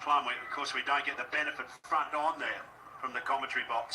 plum. Of course, we don't get the benefit front on there from the commentary box.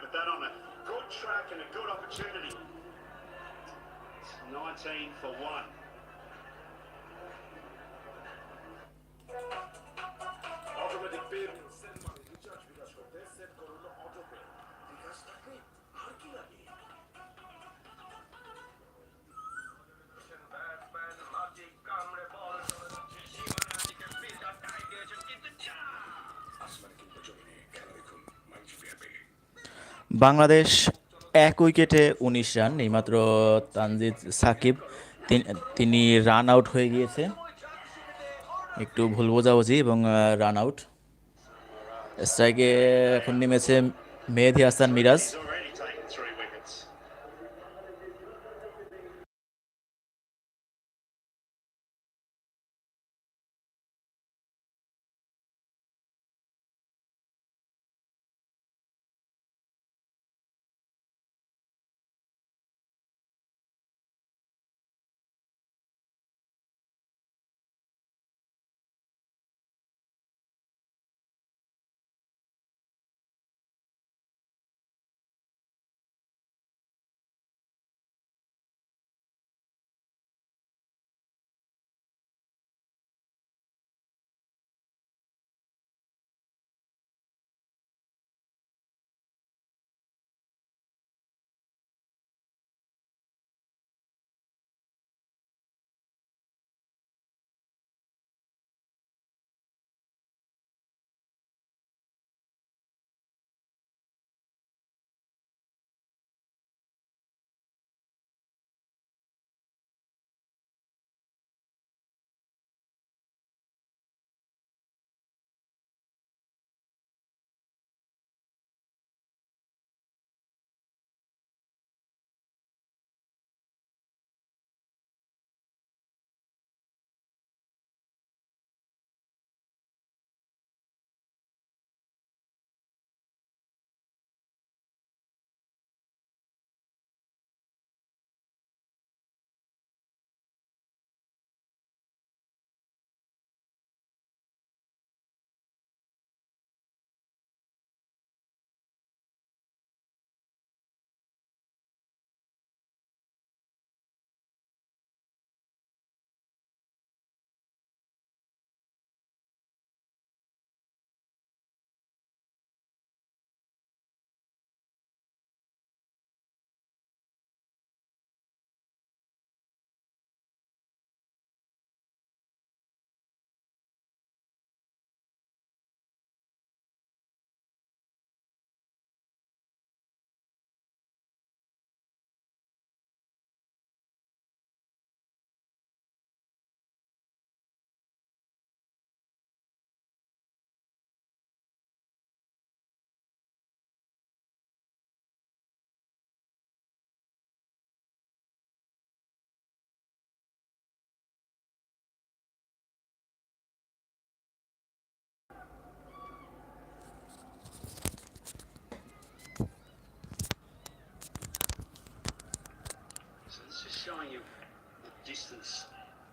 But that on a good track and a good opportunity. 19 for 1. Automatic pay. Bangladesh 1 উইকেটে 19 run. এইমাত্র তানজিদ সাকিব তিনি run out হয়ে গিয়েছে, একটু ভুল বোঝাবুঝি এবং run out. স্ট্রাইকে এখন নেমেছে মেহেদী হাসান মিরাজ।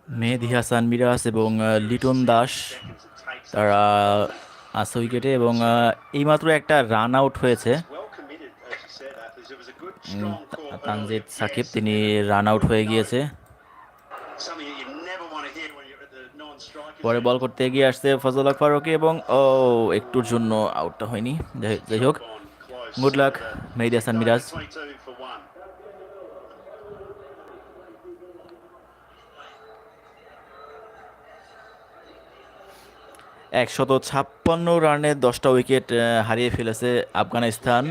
মেহেদী হাসান মিরাজ এবং Liton Das Seconds it takes those তারা to bowl. আছে উইকেটে এবং এইমাত্র একটা রান আউট হয়েছে। It's well committed, as you said, Athers. It was a good, strong call Tanzid earlier. Shakib Yes, তিনি and a run out good হয়ে no. গিয়েছে। Something that you never want to hear when you're at the non-strikers পরে end. বল করতে এগিয়ে আসছে ফজল হক ফারুকী এবং একটুর জন্য আউটটা হয়নি। যাই হোক, Drop on close good luck to the Mehedi ticked Hasan over Miraz. 22 for 1. 156 রানে 10টা উইকেট হারিয়ে ফেলেছে আফগানিস্তান।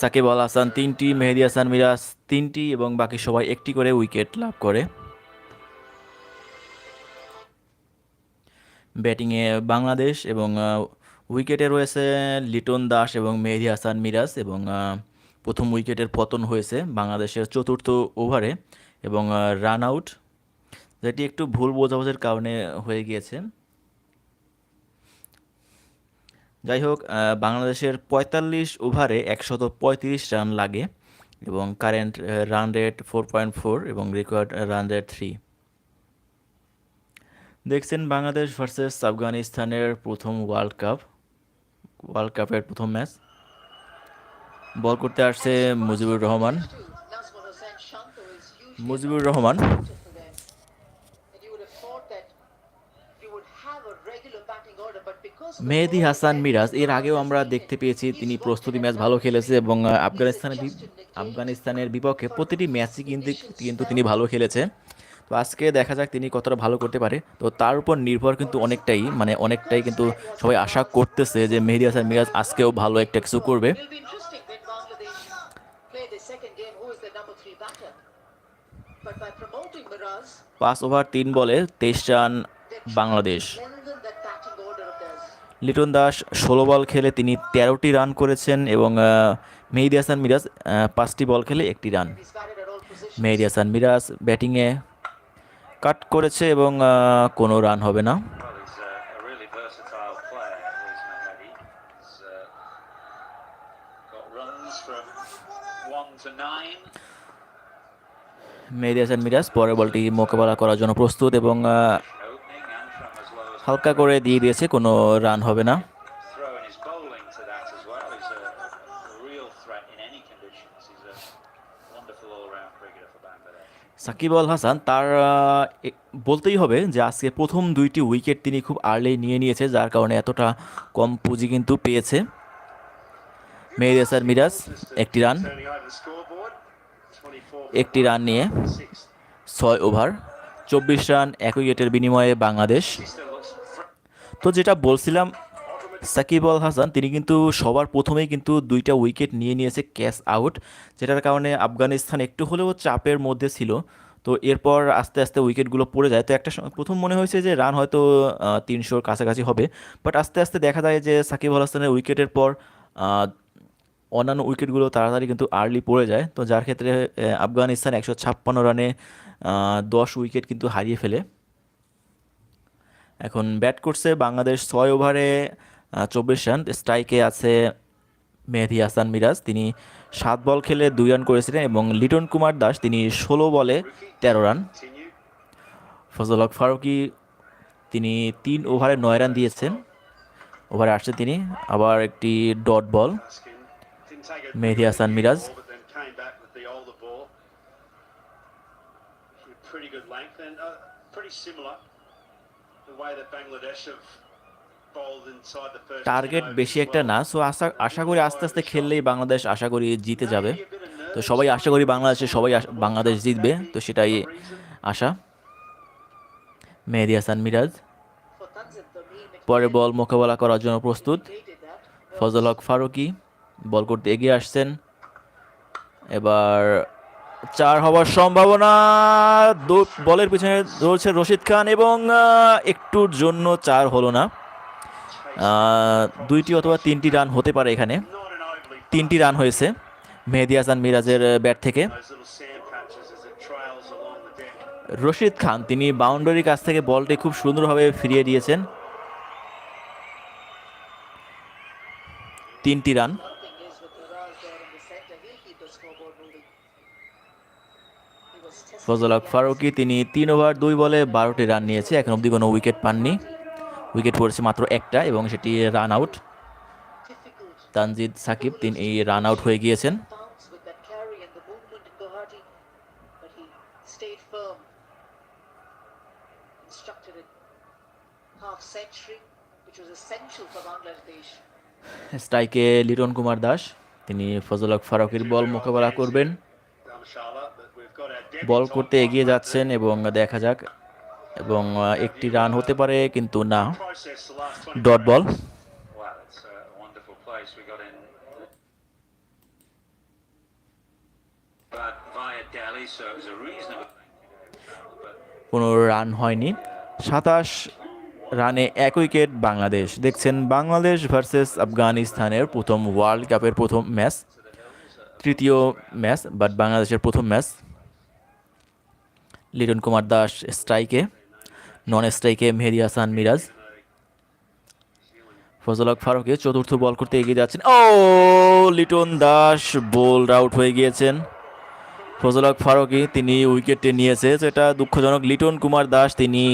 সাকিব আল হাসান 3টি, মেহেদী হাসান মিরাজ 3টি এবং বাকি সবাই একটি করে উইকেট লাভ করে। ব্যাটিংয়ে বাংলাদেশ এবং উইকেটে রয়েছে লিটন দাস এবং মেহেদী হাসান মিরাজ এবং প্রথম উইকেটের পতন হয়েছে বাংলাদেশের চতুর্থ ওভারে এবং রান আউট, যেটি একটু ভুল বোঝাবুঝির কারণে হয়ে গিয়েছে। যাই হোক, বাংলাদেশের 45 ওভারে 135 রান লাগে এবং কারেন্ট রান রেট 4.4 এবং রেকর্ড রান রেট 3। দেখছেন বাংলাদেশ ভার্সেস আফগানিস্তানের প্রথম ওয়ার্ল্ড কাপের প্রথম ম্যাচ। বল করতে আসছে মুজিবুর রহমান। মুজিবুর রহমান মেহেদী হাসান মিরাজ এর আগেও আমরা দেখতে পেয়েছি তিনি প্রস্তুতি ম্যাচ ভালো খেলেছে এবং আফগানিস্তানের বিপক্ষে প্রতিটি ম্যাচই কিন্তু তিনি ভালো খেলেছে। তো আজকে দেখা যাক তিনি কতটা ভালো করতে পারে। তো তার উপর নির্ভর কিন্তু অনেকটাই কিন্তু সবাই আশা করতেছে যে মেহেদী হাসান মিরাজ আজকেও ভালো একটা কিছু করবে। 5 ওভার 3 বলে 23 রান বাংলাদেশ। লিটন দাস 16 বল খেলে তিনি 13টি রান করেছেন এবং মেহেদী হাসান মিরাজ 5টি বল খেলে 1টি রান। মেহেদী হাসান মিরাজ ব্যাটিংয়ে কাট করেছে এবং কোনো রান হবে না। Well, he's a really versatile player, is Mehdi. He's got runs from 1 to 9. মেহেদী হাসান মিরাজ পরের বলটি মোকাবেলা করার জন্য প্রস্তুত এবং Opening and from as low as হালকা করে দিয়ে দিয়েছে, কোনো রান হবে না। throwing his bowling to that as well. He's a real threat in any conditions. He's a wonderful all-round cricketer for Bangladesh. Shakib Al Hasan তার বলতেই হবে যে আজকে প্রথম 2টি উইকেট তিনি খুব আর্লি নিয়েছে, যার কারণে এতটা কম পুঁজি কিন্তু পেয়েছে। মেহেদী হাসান মিরাজ 1টি run, Turning over the scoreboard. 24 একটি রান নিয়ে 6 ওভার 24 রান 1 উইকেটের বিনিময়ে বাংলাদেশ। He still looks তো যেটা বলছিলাম, সাকিব আল হাসান তিনি কিন্তু সবার প্রথমেই কিন্তু 2টা উইকেট নিয়েছে ক্যাচ আউট, যেটার কারণে আফগানিস্তান একটু হলেও চাপের মধ্যে ছিল। তো এরপর আস্তে আস্তে উইকেটগুলো পড়ে যায়। তো একটা প্রথম মনে হয়েছে যে রান হয়তো 300-র কাছাকাছি হবে, বাট আস্তে আস্তে দেখা যায় যে সাকিব আল হাসানের উইকেটের পর অন্যান্য উইকেটগুলো তাড়াতাড়ি কিন্তু আর্লি পড়ে যায়। তো যার ক্ষেত্রে আফগানিস্তান 156 রানে 10 উইকেট কিন্তু হারিয়ে ফেলে। এখন ব্যাট করছে বাংলাদেশ 6 ওভারে 24 রান। স্ট্রাইকে আছে মেহেদী হাসান মিরাজ, তিনি 7 বল খেলে 2 রান করেছিলেন এবং লিটন কুমার দাস তিনি 16 বলে 13 রান। continue. ফজল হক ফারুকী তিনি 3 ওভারে 9 রান দিয়েছেন। ওভারে আসছে তিনি আবার একটি dot ball. Askin didn't take a Mehdi Hasan Miraz. ball, but then came back with the older ball. Pretty good length and pretty similar the way that Bangladesh have bowled inside the first 10 target overs বেশি as একটা well. না, so আশা করি আস্তে আস্তে খেললেই বাংলাদেশ আশা করি জিতে যাবে। Maybe a bit of তো nerves সবাই আশা করি সবাই বাংলাদেশ জিতবে, Could that তো be সেটাই a reason? আশা। মেহেদী হাসান মিরাজ পরে বল মোকাবেলা করার জন্য প্রস্তুত। ফজল হক ফারুকী বল করতে এগিয়ে আসছেন। এবার 4 হওয়ার সম্ভাবনা, বলের পিছনে দৌড়ছে রশিদ খান এবং একটুর জন্য 4 হলো না। 2টি অথবা 3টি রান হতে পারে এখানে। Not an overly 3টি রান হয়েছে মেহেদী হাসান মিরাজের ব্যাট থেকে। those little sand patches as it trails along the deck. Rashid Khan তিনি বাউন্ডারির কাছ থেকে বলটি খুব সুন্দরভাবে ফিরিয়ে দিয়েছেন। 3টি রান। ফজল হক ফারুকী তিনি 3 ওভার 2 বলে 12টি রান নিয়েছে, এখন অবধি কোনো উইকেট পাননি। উইকেট পড়েছে মাত্র একটা এবং সেটি রান আউট। তানজিদ সাকিব তিনি রান আউট হয়ে গিয়েছেন। স্ট্রাইকে লিটন কুমার দাস, তিনি ফজল হক ফারুকীর বল মোকাবেলা করবেন। বল করতে এগিয়ে যাচ্ছেন এবং দেখা যাক, এবং একটি রান হতে পারে কিন্তু না, ডট বল। কোনো রান হয়নি। 27 রানে 1 উইকেট বাংলাদেশ। দেখছেন বাংলাদেশ ভার্সেস আফগানিস্তানের প্রথম ওয়ার্ল্ড কাপের প্রথম ম্যাচ, তৃতীয় ম্যাচ, বাট বাংলাদেশের প্রথম ম্যাচ। লিটন কুমার দাস স্ট্রাইকে, নন স্ট্রাইকে মেহেদী হাসান মিরাজ। ফজল হক ফারুকী চতুর্থ বল করতে এগিয়ে যাচ্ছেন। ও, লিটন দাস বোল্ড আউট হয়ে গিয়েছেন। ফজল হক ফারুকী তিনি উইকেটে নিয়েছে, যেটা দুঃখজনক। লিটন কুমার দাস তিনি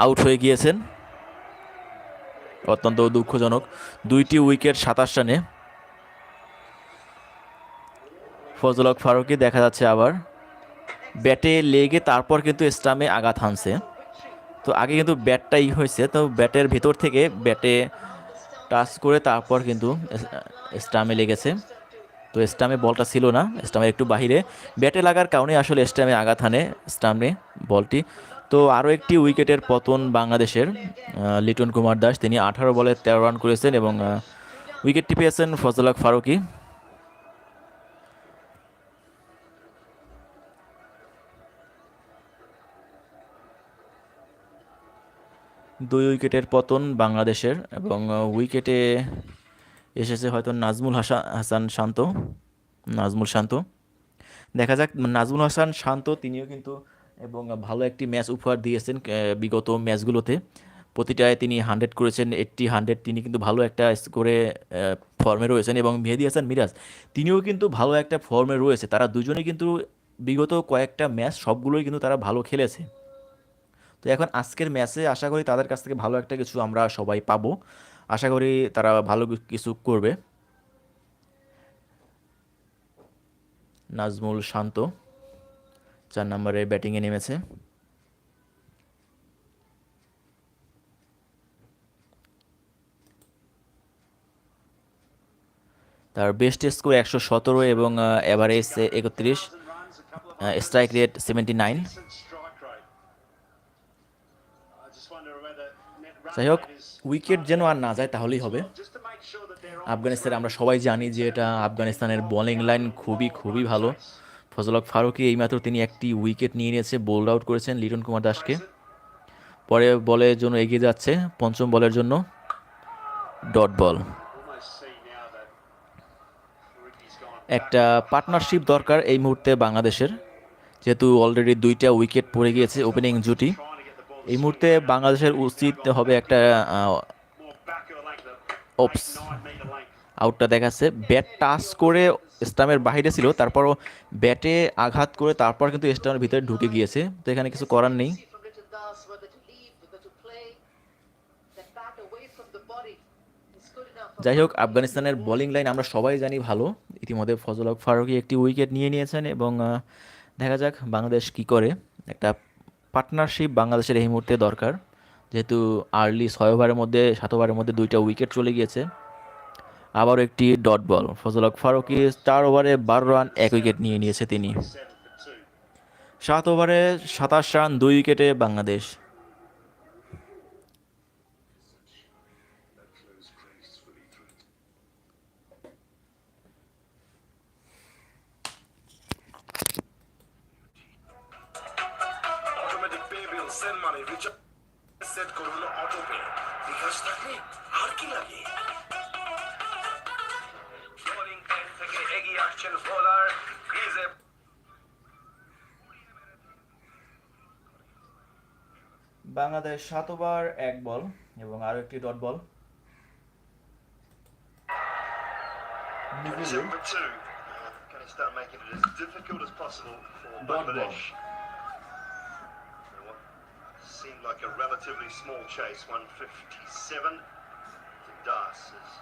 আউট হয়ে গিয়েছেন, অত্যন্ত দুঃখজনক। 2টি উইকেট 27 রানে। ফজল হক ফারুকী দেখা যাচ্ছে আবার ব্যাটে লেগে তারপর কিন্তু স্টাম্পে আঘাত হানছে। তো আগে কিন্তু ব্যাটটাই হয়েছে, তো ব্যাটের ভেতর থেকে ব্যাটে টাচ করে তারপর কিন্তু স্টাম্পে লেগেছে। তো স্টাম্পে বলটা ছিল না, স্টাম্পের একটু বাহিরে, ব্যাটে লাগার কারণে আসলে স্টাম্পে আঘাত হানে স্টাম্পে বলটি। তো আরও একটি উইকেটের পতন বাংলাদেশের। লিটন কুমার দাস তিনি 18 বলে 13 রান করেছেন এবং উইকেটটি পেয়েছেন ফজল হক ফারুকী। দুই উইকেটের পতন বাংলাদেশের, এবং উইকেটে এসেছে হয়তো নাজমুল শান্ত। দেখা যাক, নাজমুল হাসান শান্ত তিনিও কিন্তু এবং ভালো একটি ম্যাচ উপহার দিয়েছেন বিগত ম্যাচগুলোতে। প্রতিটায় তিনি 100 করেছেন, 100 তিনি কিন্তু ভালো একটা স্কোরে ফর্মে রয়েছেন। এবং মেহেদী হাসান মিরাজ তিনিও কিন্তু ভালো একটা ফর্মে রয়েছে। তারা দুজনেই কিন্তু বিগত কয়েকটা ম্যাচ সবগুলোই কিন্তু তারা ভালো খেলেছে। তো এখন আজকের ম্যাচে আশা করি তাদের কাছ থেকে ভালো একটা কিছু আমরা সবাই পাবো। আশা করি তারা ভালো কিছু করবে। নাজমুল শান্ত 4 নম্বরে ব্যাটিংয়ে নেমেছে। তার বেস্ট স্কোর 117 এবং এভারেজ 31, স্ট্রাইক রেট 79। যাই হোক, উইকেট যেন আর না যায় তাহলেই হবে। আফগানিস্তান আমরা সবাই জানি যে এটা আফগানিস্তানের বোলিং লাইন খুবই খুবই ভালো। ফজল হক ফারুকী এইমাত্র তিনি একটি উইকেট নিয়ে নিয়েছে, বোল্ড আউট করেছেন লিটন কুমার দাসকে। পরে বলের জন্য এগিয়ে যাচ্ছে, পঞ্চম বলের জন্য ডট বল। একটা পার্টনারশিপ দরকার এই মুহূর্তে বাংলাদেশের, যেহেতু অলরেডি 2টা উইকেট পড়ে গিয়েছে ওপেনিং জুটি। এই মুহূর্তে বাংলাদেশের উচিত হবে একটা অপস। আউটটা দেখাচ্ছে, ব্যাট টাচ করে স্টাম্পের বাইরে ছিল, তারপরও ব্যাটে আঘাত করে তারপর কিন্তু স্টাম্পের ভিতরে ঢুকে গিয়েছে। তো এখানে কিছু করার নেই। যাই হোক, আফগানিস্তানের বোলিং লাইন আমরা সবাই জানি ভালো। ইতিমধ্যে ফজল হক ফারুকী একটি উইকেট নিয়ে নিয়েছেন এবং দেখা যাক বাংলাদেশ কি করে। একটা পার্টনারশিপ বাংলাদেশের এই মুহূর্তে দরকার, যেহেতু আর্লি 6 ওভারের মধ্যে 7 ওভারের মধ্যে 2টা উইকেট চলে গিয়েছে। আবারও একটি ডট বল। ফজল হক ফারুকী 4 ওভারে 12 রান 1 উইকেট নিয়ে নিয়েছে তিনি। 7 ওভারে 27 রান 2 উইকেটে বাংলাদেশ। বাংলাদেশ 7 ওভার 1 বল এবং আরও একটি dot ball. Afghanistan making it as difficult as possible for Bangladesh. What seemed like a relatively small chase, 157 to Das is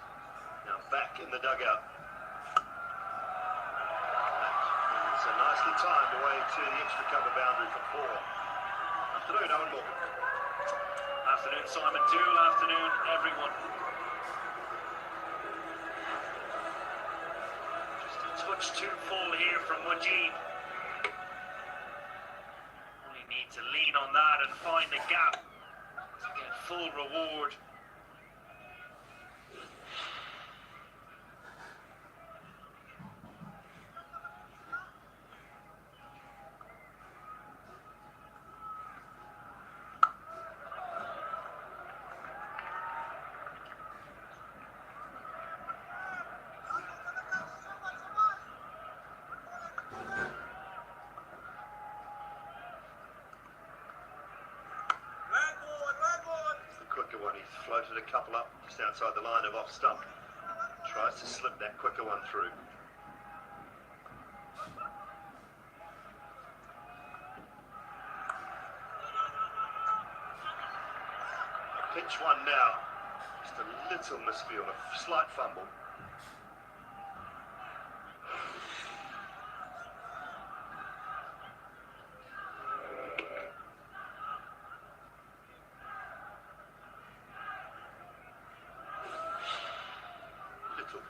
now back in the dugout. That is a nicely timed away to the extra cover boundary for 4. Afternoon, Owen Morgan. Afternoon, Simon Dool. Afternoon, everyone. Just a touch too full here from Wajid. Only need to lean on that and find the gap to get full reward. Floated a couple up just outside the line of off stump. Tries to slip that quicker one through. Pitch one now. Just a little misfield, a slight fumble.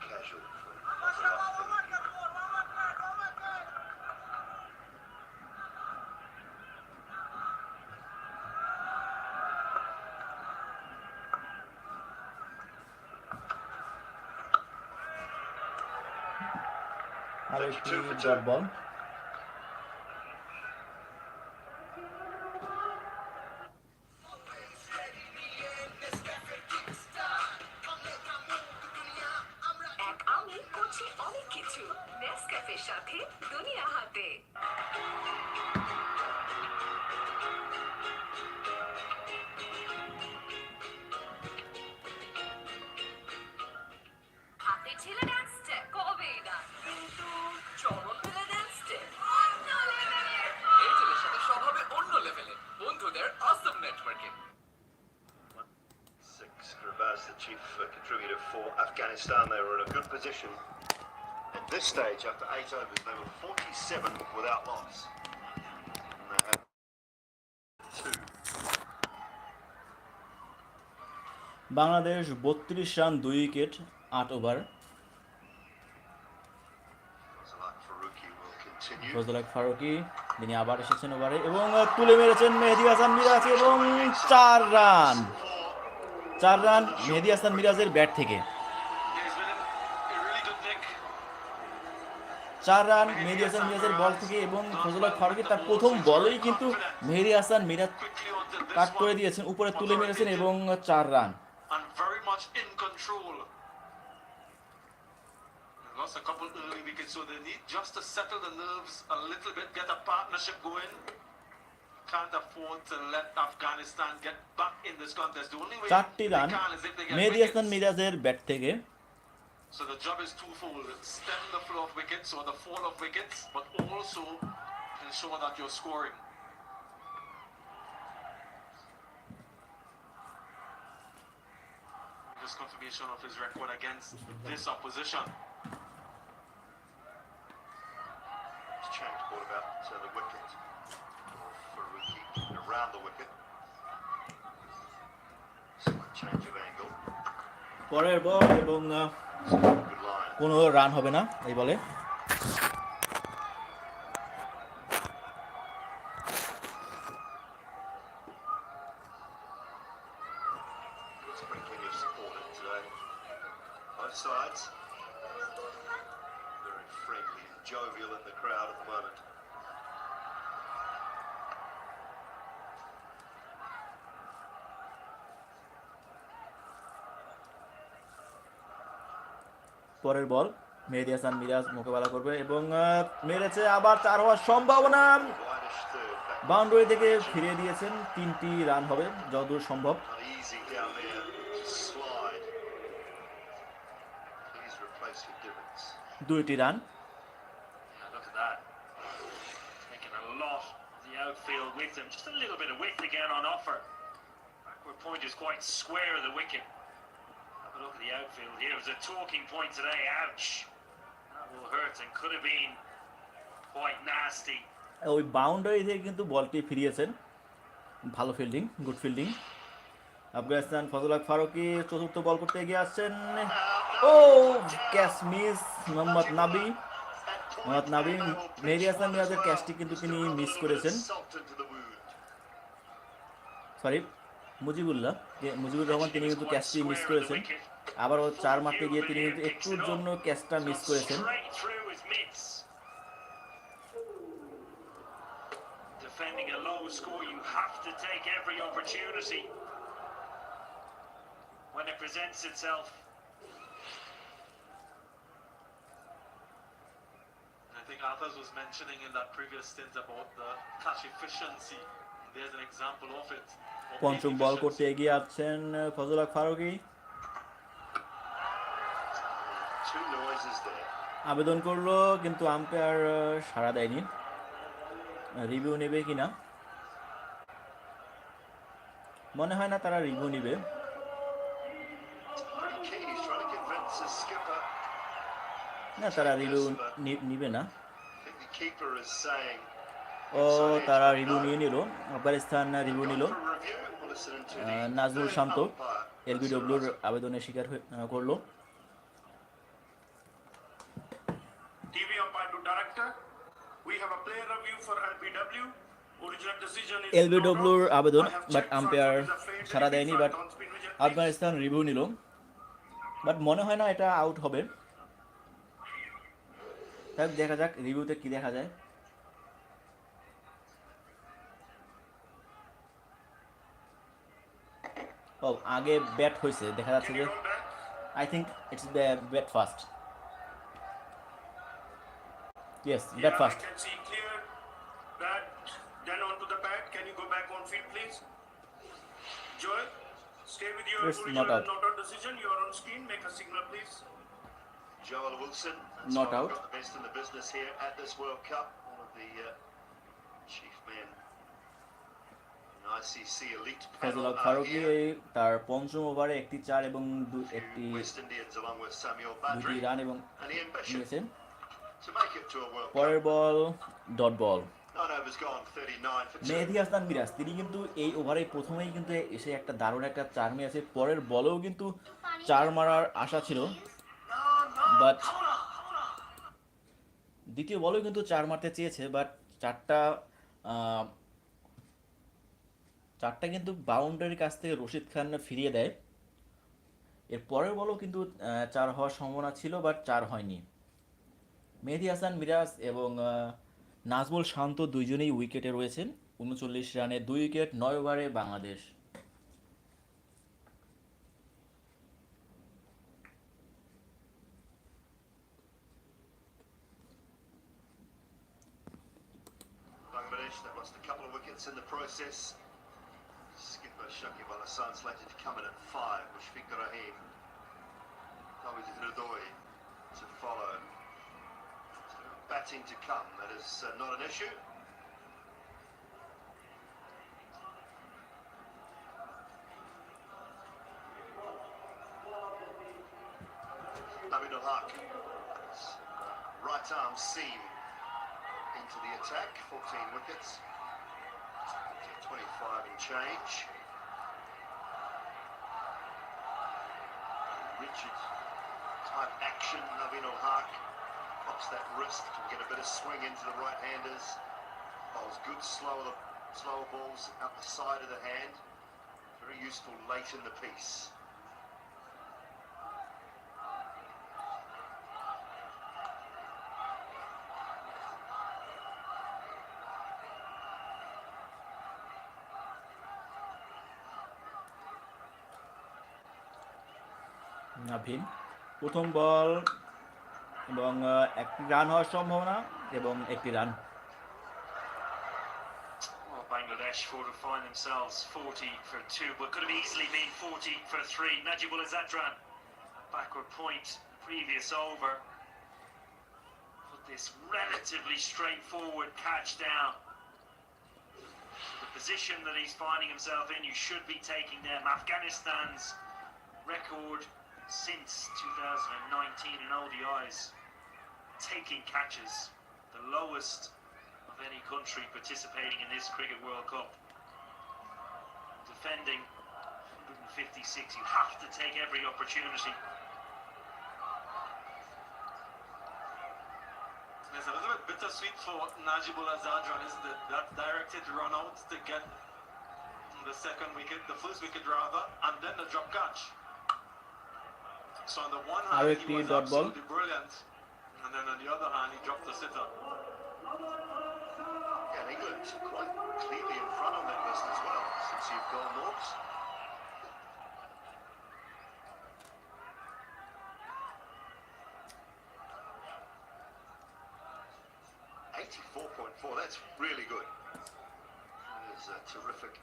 Casual dot ball. সাথে দুনিয়া হাতে। হাতে ছেলে dance step কবে না কিন্তু চরণ ফেলে ডান্স স্টেপ অন্য লেভেলে। এই ছেলের সাথে সব হবে অন্য লেভেলে বন্ধুদের অসম নেটওয়ার্কে। As the chief contributor for Afghanistan, they were in a good position. At this stage, after 8 overs, they were 47 without loss. And they had 2. Bangladesh 32 run 2 wicket 8 over. Fazalhaq Farooqi তিনি আবার এসেছেন ওভারে এবং তুলে মেরেছেন মেহেদী হাসান মিরাজ এবং 4 রান। 4 রান মেহেদী হাসান মিরাজের ব্যাট থেকে। 4 রান মেহেদী হাসান মিরাজের বল থেকে এবং ফজল হক ফারুকী তার প্রথম বলেই কিন্তু মেহেদী হাসান মিরাজ কাট করে দিয়েছেন, উপরে তুলে মেরেছেন এবং 4 run. Lost a couple early wickets, so they need just to settle the nerves a little bit, get a partnership going. Can't afford to let Afghanistan get back in this contest. The only way 4টি they run can is if they get Mehedi Hasan wickets. মিরাজের bat থেকে। So the job is twofold: stem the flow of wickets or the fall of wickets, but also ensure that you're scoring. This confirmation of his record against this opposition. Changed ball about the wicket for Faruqi around the wicket. Slight change of angle. পরের বল এবং Good line. কোনো run হবে না এই বলে। Sprinkling of support today. Both sides. Very friendly and jovial in the crowd at the moment. পরের বল মেহেদী হাসান মিরাজ মোকাবেলা করবে এবং মেরেছে, আবার 4 হওয়ার সম্ভাবনা। Widish third. বাউন্ডারি থেকে ফিরিয়ে দিয়েছেন, 3টি রান হবে যতদূর সম্ভব। Not easy down there to slide. Please replace your divots. 2টি run. outfield with them. Just a little bit of width again on offer. Backward point is quite square of the wicket. Have a look at the outfield here. It was a talking point today. Ouch. That will hurt and could have been quite nasty. ওই boundary থেকে কিন্তু বলটি ফিরিয়েছেন, ভালো fielding, good fielding. Afghanistan Fazalhaq Farooqi চতুর্থ ball করতে এগিয়ে আসছেন। ও ক্যাচ মিস মোহাম্মদ নাবি। মেহেদী হাসান মিরাজের ক্যাচটি কিন্তু তিনি মিস করেছেন, সরি মুজিবুর রহমান, তিনি কিন্তু ক্যাচটি মিস করেছেন। আবারও 4 মারতে গিয়ে তিনি কিন্তু একটুর জন্য ক্যাচটা মিস করেছেন। Defending a low score, you have to take every opportunity when it presents itself. I think Arthur was mentioning in that previous stint about the catch efficiency. There's an example of it. পঞ্চম বল করতে এগিয়ে আসছেন ফজল হক ফারুকি। আবেদন করলো কিন্তু umpire সাড়া দেয়নি। Review নেবে কিনা মনে হয় না, তারা রিভিউ নেবে। না, তারা রিভিউ নিবে না। ও তারা রিভিউ নিয়ে নিল, আফগানিস্তান রিভিউ নিল। নাজমুল শান্ত এলবিডব্লিউর আবেদনে স্বীকার করলো। এলবিডব্লিউর আবেদন, বাট আম্পায়ার সাড়া দেয়নি, বাট আফগানিস্তান রিভিউ নিল, বাট মনে হয় না এটা আউট হবে। তাই দেখা যাক রিভিউতে কি দেখা যায়। ও আগে ব্যাট হয়েছে, দেখা যাচ্ছে যে I think it's bat first. Yes, bat first. Then onto the pad. Can you go back on field, please? Joel, stay with your It's original not out. not out decision. You are on screen. Make a signal, please. Joel Wilson, that's Not why out. we've got the best in the business here at this World Cup. One of the chief men in ICC elite Fazal panel Haq are Farooqi here. তার পঞ্চম ওভারে একটি 4 এবং একটি Few West Indians along with Samuel 2টি Badri run এবং and the ambition নিয়েছেন। to make it to a World পরের Cup. Ball dot ball. 9 overs gone, 39 for 2. মেহেদী হাসান মিরাজ তিনি কিন্তু এই ওভারে প্রথমেই কিন্তু এসে একটা দারুণ একটা 4 মেরেছে। পরের বলেও কিন্তু 4 মারার আশা ছিল, বাট দ্বিতীয় বলেও কিন্তু 4 মারতে চেয়েছে, বাট চারটা কিন্তু বাউন্ডারির কাছ থেকে রশিদ খান ফিরিয়ে দেয়। এর পরের বলও কিন্তু 4 হওয়ার সম্ভাবনা ছিল, বাট 4 হয়নি। মেহেদী হাসান মিরাজ এবং নাজমুল শান্ত দুইজনেই উইকেটে রয়েছেন। 39 রানে 2 উইকেট, 9 ওভারে Bangladesh. Bangladesh, that lost a couple of wickets in the process. Skipper Shakib Al Hassan slated to come in at 5, Mushfiq Rahim, Tawid Hrudoy to follow. So batting to come, that is not an issue. Abidul Haq, right arm seam into the attack, 14 wickets, 25 and change. Richard type action, Naveen Haq pops that wrist, can get a bit of swing into the right-handers, bowls good slower balls out the side of the hand, very useful late in the piece. Naveen প্রথম বল এবং একটি run হওয়ার সম্ভাবনা এবং একটি run. Well, Bangladesh fortifying themselves 40 for 2, but could have easily been 40 for 3. Najibul Azadran, backward point, previous over. Put this relatively straightforward catch down. position that he's finding himself in, you should be taking them. Afghanistan's record since 2019 in ODIs, taking catches, the lowest of any country participating in this Cricket World Cup. Defending 156, you have to take every opportunity. It's a little bit bittersweet for Najibullah Zadran, isn't it? That directed run out to get the second wicket, the first wicket rather, and then the drop catch. So on the one hand, he Arrekti was dot ball. absolutely brilliant, and then on the other hand, he dropped the sitter. Yeah, and England quite clearly in front on that list as well, since you've gone Norths. .4, that's really good. That is a terrific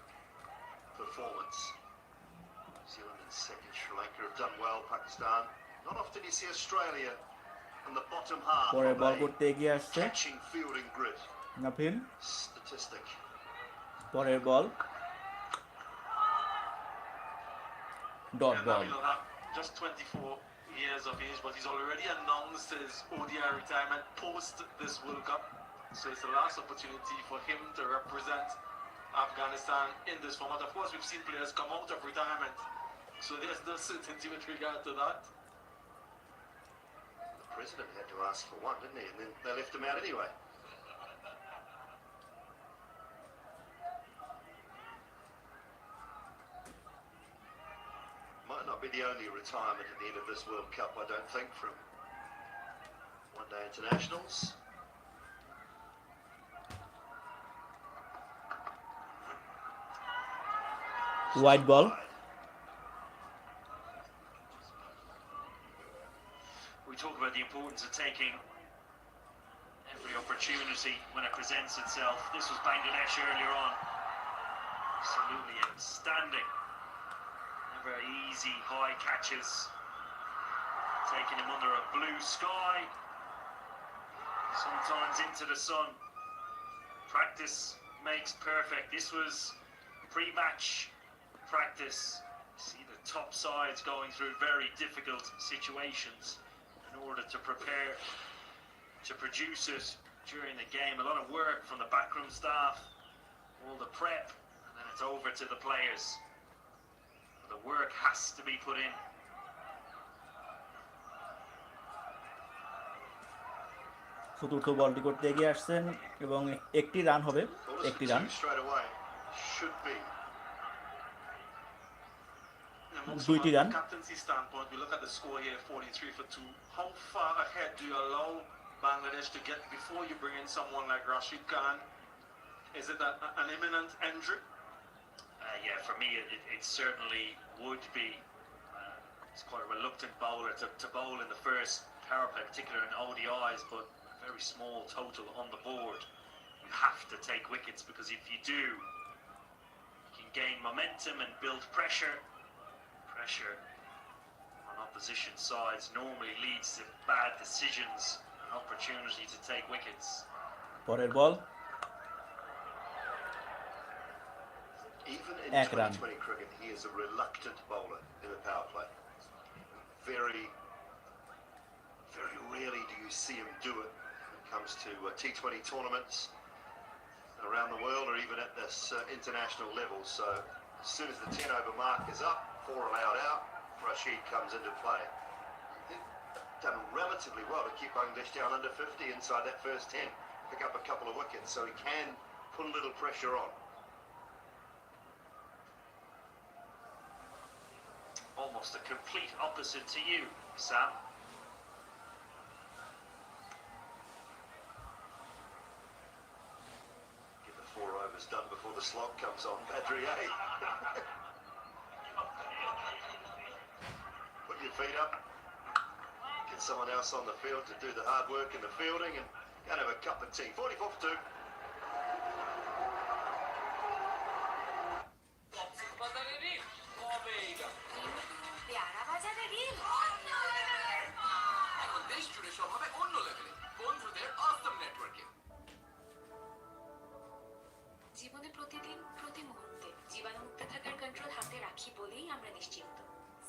performance. New Zealand in second, Sri Lanka have done well, Pakistan. Not often you see Australia in the bottom half পরের of ball a করতে এগিয়ে আসছে catching fielding grid নাফিন। statistic. পরের ball dot And ball. Nabil will have just 24 years of age, but he's already announced his ODI retirement post this World Cup. So it's the last opportunity for him to represent Afghanistan in this format. Of course, we've seen players come out of retirement, so there's no certainty with regard to that. The president had to ask for one, didn't he? And then they left him out anyway. Might not be the only retirement at the end of this World Cup, I don't think, from one-day internationals. White ball. We talk about the importance of taking every opportunity when it presents itself. This was Bangladesh earlier on. Absolutely outstanding. Never easy high catches. Taking him under a blue sky. Sometimes into the sun. Practice makes perfect. This was pre-match practice. See the top sides going through very difficult situations in order to prepare to produce it during the game. A lot of work from the backroom staff, all the prep, and then it's over to the players. The work has to be put in. চতুর্থ বলটি করতে এগিয়ে আসছেন এবং একটি run হবে, Well, একটি run. straight away should be. দুইটি run. From a captaincy standpoint, we look at the score here, 43 for 2. How far ahead do you allow Bangladesh to get before you bring in someone like Rashid Khan? Is it an imminent entry? Yeah, for me, it certainly would be. It's quite a reluctant bowler to bowl in the first power play, particularly in ODIs, but a very small total on the board. You have to take wickets because if you do, you can gain momentum and build pressure. Pressure on opposition sides normally leads to bad decisions and opportunity to take wickets. পরের বল Even in Ek run. 2020 cricket, he is a reluctant bowler in a power play. Very, very rarely do you see him do it when it comes to T20 tournaments around the world or even at this international level. So as soon as the 10-over mark is up, 4 allowed out, Rashid comes into play. They've done relatively well to keep Bangladesh down under 50 inside that first 10, pick up a couple of wickets, so he can put a little pressure on. Almost a complete opposite to you, Sam. Get the 4 overs done before the slog comes on, Badri, eh? Put your feet up, get someone else on the field to do the hard work in the fielding and go and have a cup of tea. 44 for 2. পেয়ারা বাজারে reel এখন দেশ জুড়ে সব হবে অন্য লেভেলে বন্ধুদের অসম নেটওয়ার্কে জীবনে প্রতিদিন আমরা নিশ্চিন্ত।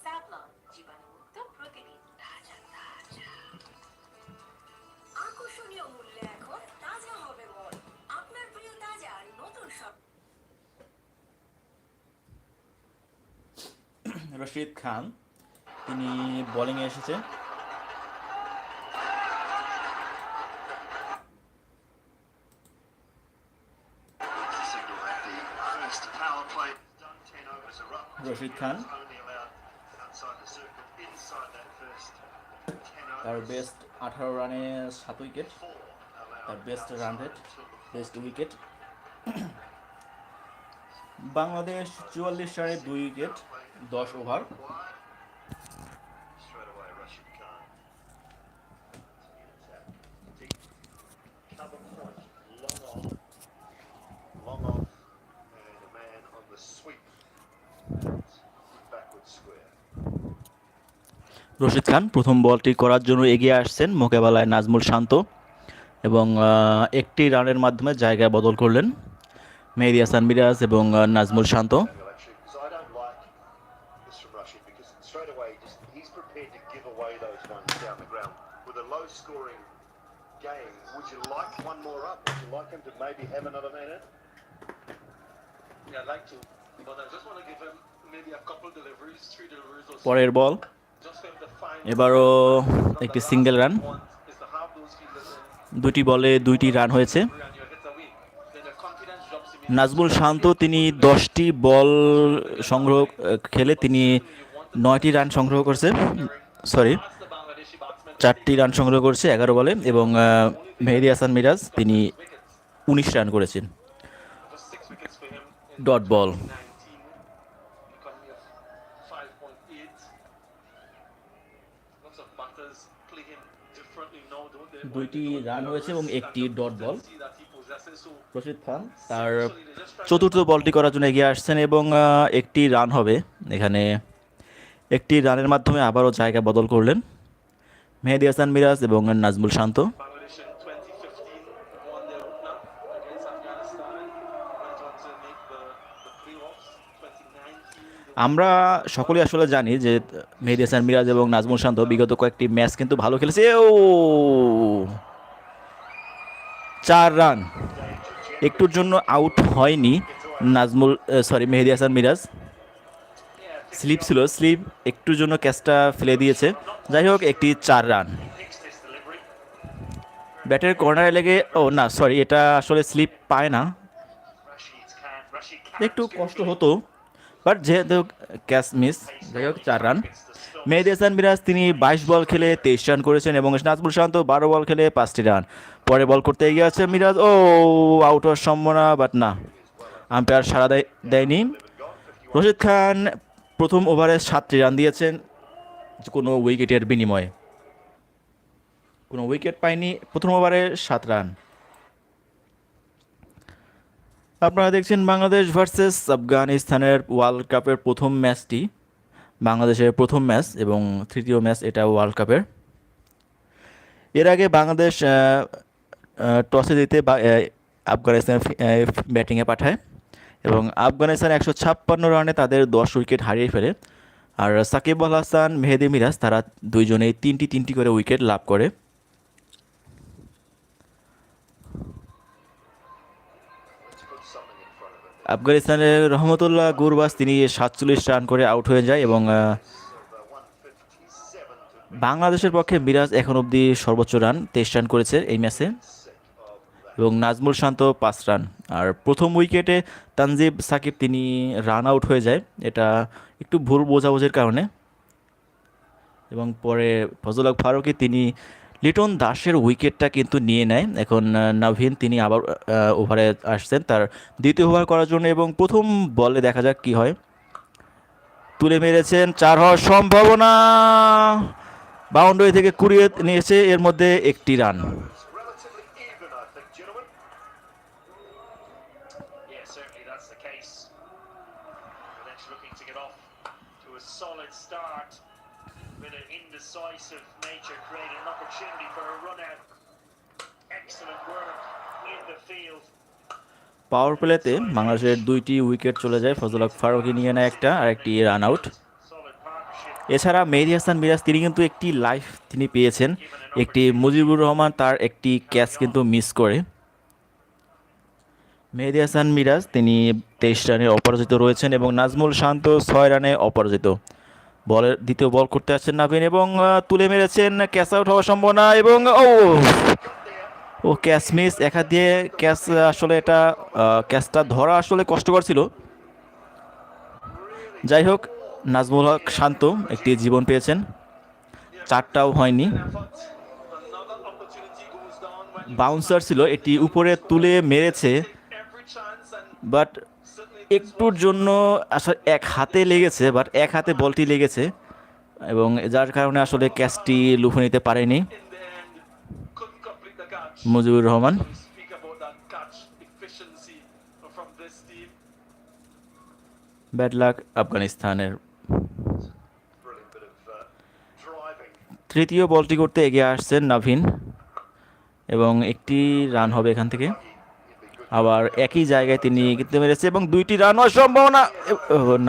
স্যাভলন জীবাণুমুক্ত প্রতিদিন তাজা তাজা। আকর্ষণীয় মূল্যে এখন তাজা হবে মন। আপনার প্রিয় তাজা নতুন সব। রশিদ খান তিনি বোলিংয়ে এসেছে। Signal that the first power play done 10 overs are up. Rashid Khan Only allowed outside the circle inside that first 10 তার overs. বেস্ট 18 রানে 7 উইকেট, 4 allowed তার best outside run rate, until the best 40. Wicket. Bangladesh 44 রানে 2 wicket 10 over. Straight away, Rashid Khan. Deep cover point, long on, and a man on the sweep. Backward square. Rashid Khan প্রথম বলটি করার জন্য এগিয়ে আসছেন, মোকাবেলায় নাজমুল শান্ত এবং একটি রানের মাধ্যমে জায়গা বদল করলেন মেহেদী হাসান মিরাজ এবং নাজমুল শান্ত। Samuel, actually, because I don't like this from Rashid because straight away he's prepared to give away those ones down the ground with a low-scoring game. Would you like one more up? Would you like him to maybe have another man in? Yeah, I'd like to, but I just want to give him maybe a couple deliveries, 3 deliveries or so. পরের বল, Just for him to find. এবারও Now, একটি the last single thing run. you want is to have those fielders in. দুটি বলে 2টি run হয়েছে। And your hits away. Then the confidence drops immediately. Nazmul শান্ত তিনি 10টি বল সংগ্রহ খেলে তিনি 9টি রান সংগ্রহ করছে, sorry That's the Bangladeshi batsman. 4টি রান সংগ্রহ করছে 11 বলে, এবং মেহেদী হাসান মিরাজ তিনি 19 রান করেছেন। Just 6 wickets for him in Dot ball. 2019. Economy of 5.8. Lots of batters play him differently now, don't they? 2টি রান হয়েছে এবং একটি dot ball. See that he possesses, so Rashid Khan তার essentially they just try to চতুর্থ বলটি করার জন্য এগিয়ে আসছেন এবং একটি রান হবে এখানে। একটি রানের মাধ্যমে আবারও জায়গা বদল করলেন মেহেদী হাসান মিরাজ এবং নাজমুল শান্ত। Bangladesh in 2015 won their opener against Afghanistan, went on to make the playoffs. 2019 আমরা সকলেই আসলে জানি যে মেহেদী হাসান মিরাজ এবং নাজমুল শান্ত বিগত কয়েকটি ম্যাচ কিন্তু ভালো খেলেছে। ও 4 রান, একটুর জন্য আউট হয়নি নাজমুল, সরি মেহেদী হাসান মিরাজ। স্লিপ ছিল, স্লিপ একটুর জন্য ক্যাচটা ফেলে দিয়েছে। যাই হোক, একটি 4 রান। Picks this delivery. ব্যাটের কর্নারে লেগে, ও না সরি, এটা আসলে স্লিপ পায় না, Rashid একটু কষ্ট হতো, বাট যেহেতু ক্যাচ মিস, যাই হোক 4 রান। মেহেদী হাসান মিরাজ তিনি 22 বল খেলে 23 রান করেছেন এবং নাজমুল শান্ত 12 বল খেলে 5টি রান। পরে বল করতে এগিয়ে আছে মিরাজ, ও আউট হওয়ার সম্ভাবনা, বাট না, আম্পায়ার সাড়া দেয়নি। রশিদ খান প্রথম ওভারে 7টি রান দিয়েছেন কোনো উইকেটের বিনিময়ে, কোনো উইকেট পায়নি, প্রথম ওভারে 7 রান। আপনারা দেখছেন বাংলাদেশ ভার্সেস আফগানিস্তানের ওয়ার্ল্ড কাপের প্রথম ম্যাচটি, বাংলাদেশের প্রথম ম্যাচ এবং তৃতীয় ম্যাচ এটা ওয়ার্ল্ড কাপের। এর আগে বাংলাদেশ টসে জিতে আফগানিস্তান ব্যাটিংয়ে পাঠায় এবং আফগানিস্তান 156 রানে তাদের 10 উইকেট হারিয়ে ফেলে। আর সাকিব আল হাসান, মেহেদী মিরাজ তারা দুইজনেই 3টি করে উইকেট লাভ করে। আফগানিস্তানের রহমতুল্লাহ গুরবাজ তিনি 47 রান করে আউট হয়ে যায় এবং বাংলাদেশের পক্ষে মিরাজ এখন অবধি সর্বোচ্চ রান 23 রান করেছে এই ম্যাচে এবং নাজমুল শান্ত 5 রান। আর প্রথম উইকেটে তানজিব সাকিব তিনি রান আউট হয়ে যায়, এটা একটু ভুল বোঝাবুঝির কারণে, এবং পরে ফজল হক ফারুকী তিনি লিটন দাসের উইকেটটা কিন্তু নিয়ে নেয়। এখন নাভিন তিনি আবার ওভারে আসছেন তার দ্বিতীয় ওভার করার জন্য এবং প্রথম বলে দেখা যাক কি হয়। তুলে মেরেছেন, 4 হওয়ার সম্ভাবনা, বাউন্ডারি থেকে কুড়িয়ে নিয়েছে, এর মধ্যে একটি run. Relatively even, I think, gentlemen. Yeah, certainly that's the case. Bangladesh looking to get off to a solid start. With an indecisive nature created an opportunity for a run out. Excellent work in the field. পাওয়ার প্লেতে বাংলাদেশের 2টি wicket চলে যায়, ফজল হক ফারুকী নিয়ে নেয় একটা আর একটি run out. Solid partnership. এছাড়া মেহেদী হাসান মিরাজ তিনি কিন্তু একটি লাইফ তিনি পেয়েছেন, একটি মুজিবুর রহমান তার একটি ক্যাচ কিন্তু মিস করে। মেহেদী হাসান মিরাজ তিনি 23 রানে অপরাজিত রয়েছেন এবং নাজমুল শান্ত 6 রানে অপরাজিত। বলের দ্বিতীয় বল করতে আসছেন নাভিন এবং তুলে মেরেছেন, ক্যাচ আউট হওয়ার সম্ভাবনা এবং ও ক্যাচ মিস, এক হাত দিয়ে ক্যাচ, আসলে এটা ক্যাচটা ধরা আসলে কষ্টকর ছিল। যাই হোক, নাজমুল হক শান্ত একটি জীবন পেয়েছেন, চারটাও হয়নি। Effort. Another opportunity goes down when you bouncer ছিল, এটি উপরে তুলে মেরেছে, take every chance and but certainly this একটুর was জন্য আসলে এক হাতে লেগেছে, বাট এক হাতে বলটি লেগেছে এবং যার কারণে আসলে ক্যাচটি লুফে নিতে পারেনি in the end couldn't complete the catch. Mujibur Rahman. So we speak about that catch efficiency from this team. Bad luck আফগানিস্তানের। Brilliant bit of driving. তৃতীয় বলটি করতে এগিয়ে আসছেন নাভিন এবং একটি রান হবে এখান থেকে। আবার একই জায়গায় তিনি কিন্তু মেরেছে এবং 2টি রান হওয়ার সম্ভাবনা,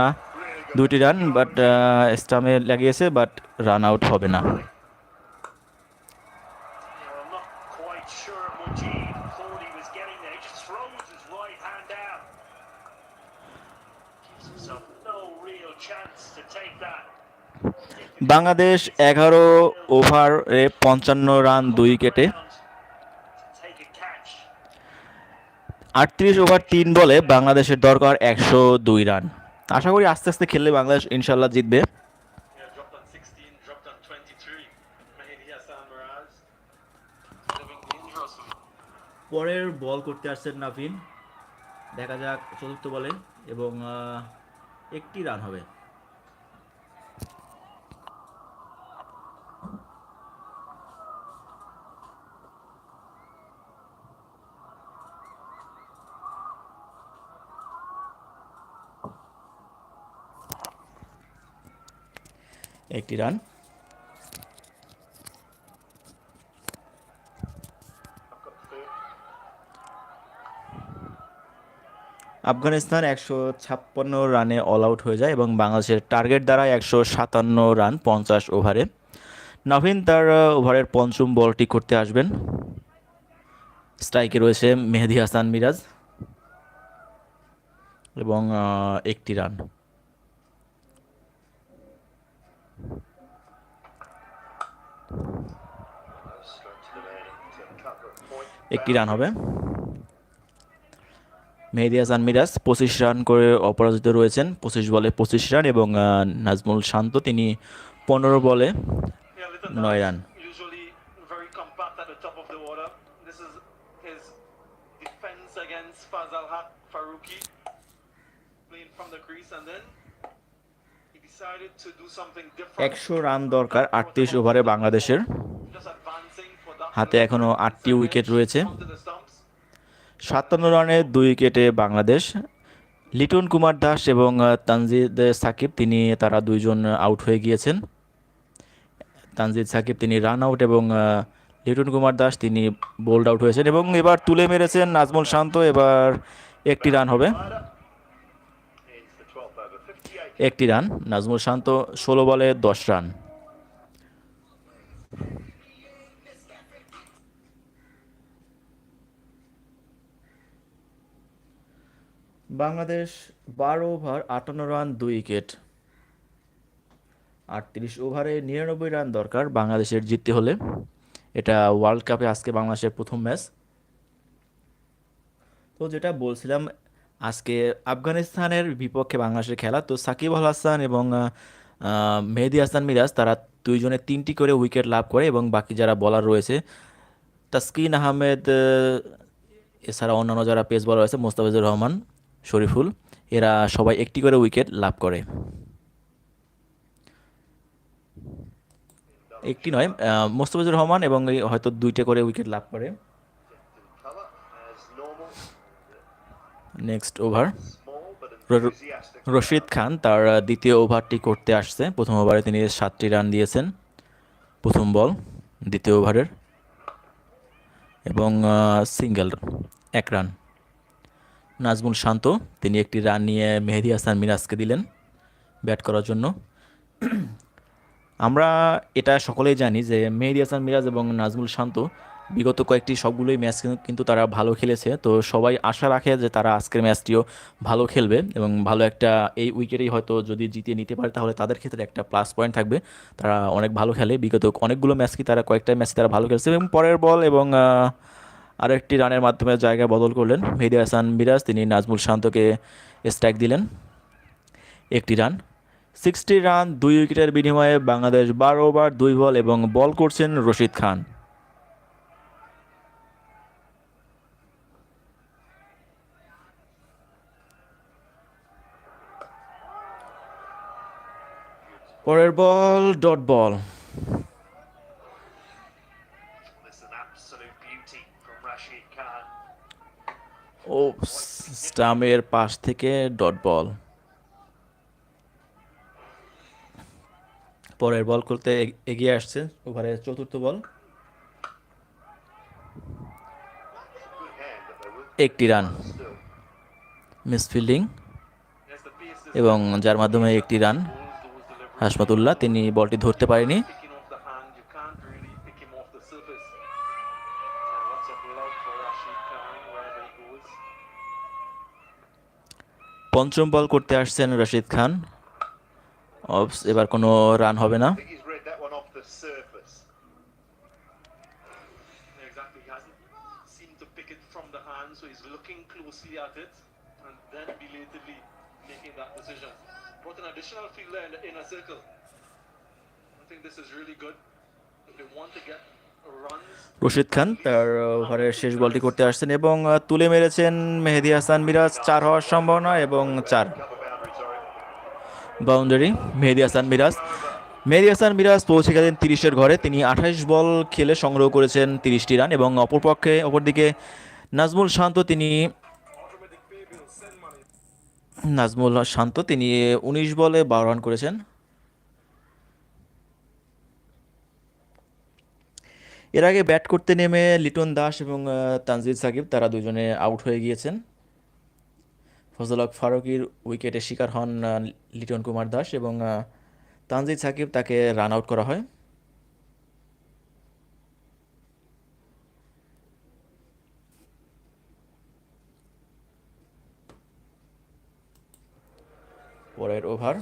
না 2টি রান, বাট স্টাম্পে লাগিয়েছে, বাট রান আউট হবে না। I'm not quite sure Mujib thought he was getting there. He just throws his right hand down. Gives himself no real chance to take that. Bangladesh 11 ওভারে 55 run 2 উইকেটে, To take a catch. 38 over 3 বলে বাংলাদেশের দরকার 102 run. আশা করি আস্তে আস্তে খেললে বাংলাদেশ ইনশাল্লাহ জিতবে। Yeah, dropped on 16, dropped on 23. Mehdi Hassan Miraz living dangerously. পরের বল করতে আসছেন নাভিন, দেখা যাক চতুর্থ বলে এবং একটি রান হবে। একটি রান। আফগানিস্তান 156 রানে অল আউট হয়ে যায় এবং বাংলাদেশের টার্গেট দ্বারা 157 রান 50 ওভারে। নাভিন তার ওভারের পঞ্চম বলটি করতে আসবেন। স্ট্রাইকে রয়েছে মেহেদী হাসান মিরাজ এবং একটি রান। একটি রান হবে। মেহেদী হাসান মিরাজ 25 রান করে অপরাজিত রয়েছেন, 25 বলে 25 রান এবং নাজমুল শান্ত তিনি 15 বলে Yeah, little 9 Naz, run. usually very compact at the top of the order. This is his defense against Fazal Haq Faruqi playing from the crease, and then he decided to do something different. 100 run দরকার 38 ওভারে বাংলাদেশের, Just advancing for that হাতে এখনো 8টি wicket রয়েছে। onto the stumps. 57 রানে 2 উইকেটে বাংলাদেশ। লিটন কুমার দাস এবং তানজিদ সাকিব তারা দুইজন আউট হয়ে গিয়েছেন। তানজিদ সাকিব তিনি রান আউট এবং লিটন কুমার দাস তিনি বোল্ড আউট হয়েছেন এবং এবার তুলে মেরেছেন নাজমুল শান্ত, এবার একটি রান হবে। It's the 12th over, 58. একটি রান। নাজমুল শান্ত 16 বলে 10 run. Bangladesh 12 over 58 run 2 wicket. 38 ওভারে 99 রান দরকার বাংলাদেশের জিততে হলে। এটা ওয়ার্ল্ড কাপে আজকে বাংলাদেশের প্রথম ম্যাচ। তো যেটা বলছিলাম, আজকে আফগানিস্তানের বিপক্ষে বাংলাদেশের খেলা, তো সাকিব আল হাসান এবং মেহেদী হাসান মিরাজ তারা দুইজনে 3টি করে উইকেট লাভ করে এবং বাকি যারা বলার রয়েছে তাসকিন আহমেদ, এছাড়া অন্যান্য যারা পেস বলার রয়েছে মোস্তাফিজুর রহমান, শরীফুল, এরা সবাই একটি করে উইকেট লাভ করে। একটি নয়, মোস্তাফিজুর রহমান এবং হয়তো 2টা করে উইকেট লাভ করে। Cover as normal, next over small but enthusiastic. Rashid Khan তার দ্বিতীয় ওভারটি করতে আসছে। প্রথম ওভারে তিনি 7টি রান দিয়েছেন প্রথম বল দ্বিতীয় ওভারের এবং সিঙ্গেল 1 রান। নাজমুল শান্ত, তিনি একটি রান নিয়ে মেহেদী হাসান মিরাজকে দিলেন ব্যাট করার জন্য। আমরা এটা সকলেই জানি যে মেহেদী হাসান মিরাজ এবং নাজমুল শান্ত বিগত কয়েকটি সবগুলোই ম্যাচ কিন্তু তারা ভালো খেলেছে, তো সবাই আশা রাখে যে তারা আজকের ম্যাচটিও ভালো খেলবে এবং ভালো একটা এই উইকেটেই হয়তো যদি জিতিয়ে নিতে পারে তাহলে তাদের ক্ষেত্রে একটা প্লাস পয়েন্ট থাকবে। তারা অনেক ভালো খেলে, বিগত অনেকগুলো ম্যাচ কি তারা কয়েকটা ম্যাচ তারা ভালো খেলছে এবং পরের বল এবং আরও একটি রানের মাধ্যমে জায়গা বদল করলেন মেহেদী হাসান মিরাজ, তিনি নাজমুল শান্তকে স্ট্রাইক দিলেন একটি রান। 60 রান 2 উইকেটের বিনিময়ে বাংলাদেশ 12 ওভার 2 বল এবং বল করছেন রশিদ খান। পরের বল dot ball. This is an absolute beauty from Rashid Khan. ও স্টামের পাশ থেকে ডট বল। পরের বল করতে এগিয়ে আসছে ওভারের চতুর্থ বল, Good hand, but they were একটি run still. Misfielding Yes, the pace is এবং there. যার মাধ্যমে একটি রান। Those deliveries হাশমাতুল্লাহ, তিনি বলটি ধরতে পারেনি। picking off the hand, you can't really pick him off the surface. And lots of love for Rashid Khan wherever he goes. পঞ্চম বল করতে আসছেন রশিদ খান। অফস, এবার কোনো রান হবে না। I think he's read that one off the surface. Exactly, he hasn't seemed to pick it from the hand, so he's looking closely at it and then belatedly making that decision. Brought an additional fielder in the inner circle. I think this is really good. If they want to get runs, Rashid Khan তার ওভারের শেষ বলটি করতে আসছেন এবং তুলে মেরেছেন মেহেদী হাসান মিরাজ, 4 হওয়ার সম্ভাবনা এবং 4 Cover boundary, sorry. বাউন্ডারি। মেহেদী হাসান মিরাজ, মেহেদী হাসান মিরাজ পৌঁছে গেলেন 30-এর ঘরে। তিনি 28 বল খেলে সংগ্রহ করেছেন 30টি রান এবং অপরদিকে নাজমুল শান্ত, তিনি 19 বলে 12 রান করেছেন। এর আগে ব্যাট করতে নেমে লিটন দাস এবং তানজিদ সাকিব তারা দুজনে আউট হয়ে গিয়েছেন। ফজল হক ফারুকীর উইকেটে শিকার হন লিটন কুমার দাস এবং তানজিদ সাকিব, তাকে রান আউট করা হয়। পরের ওভার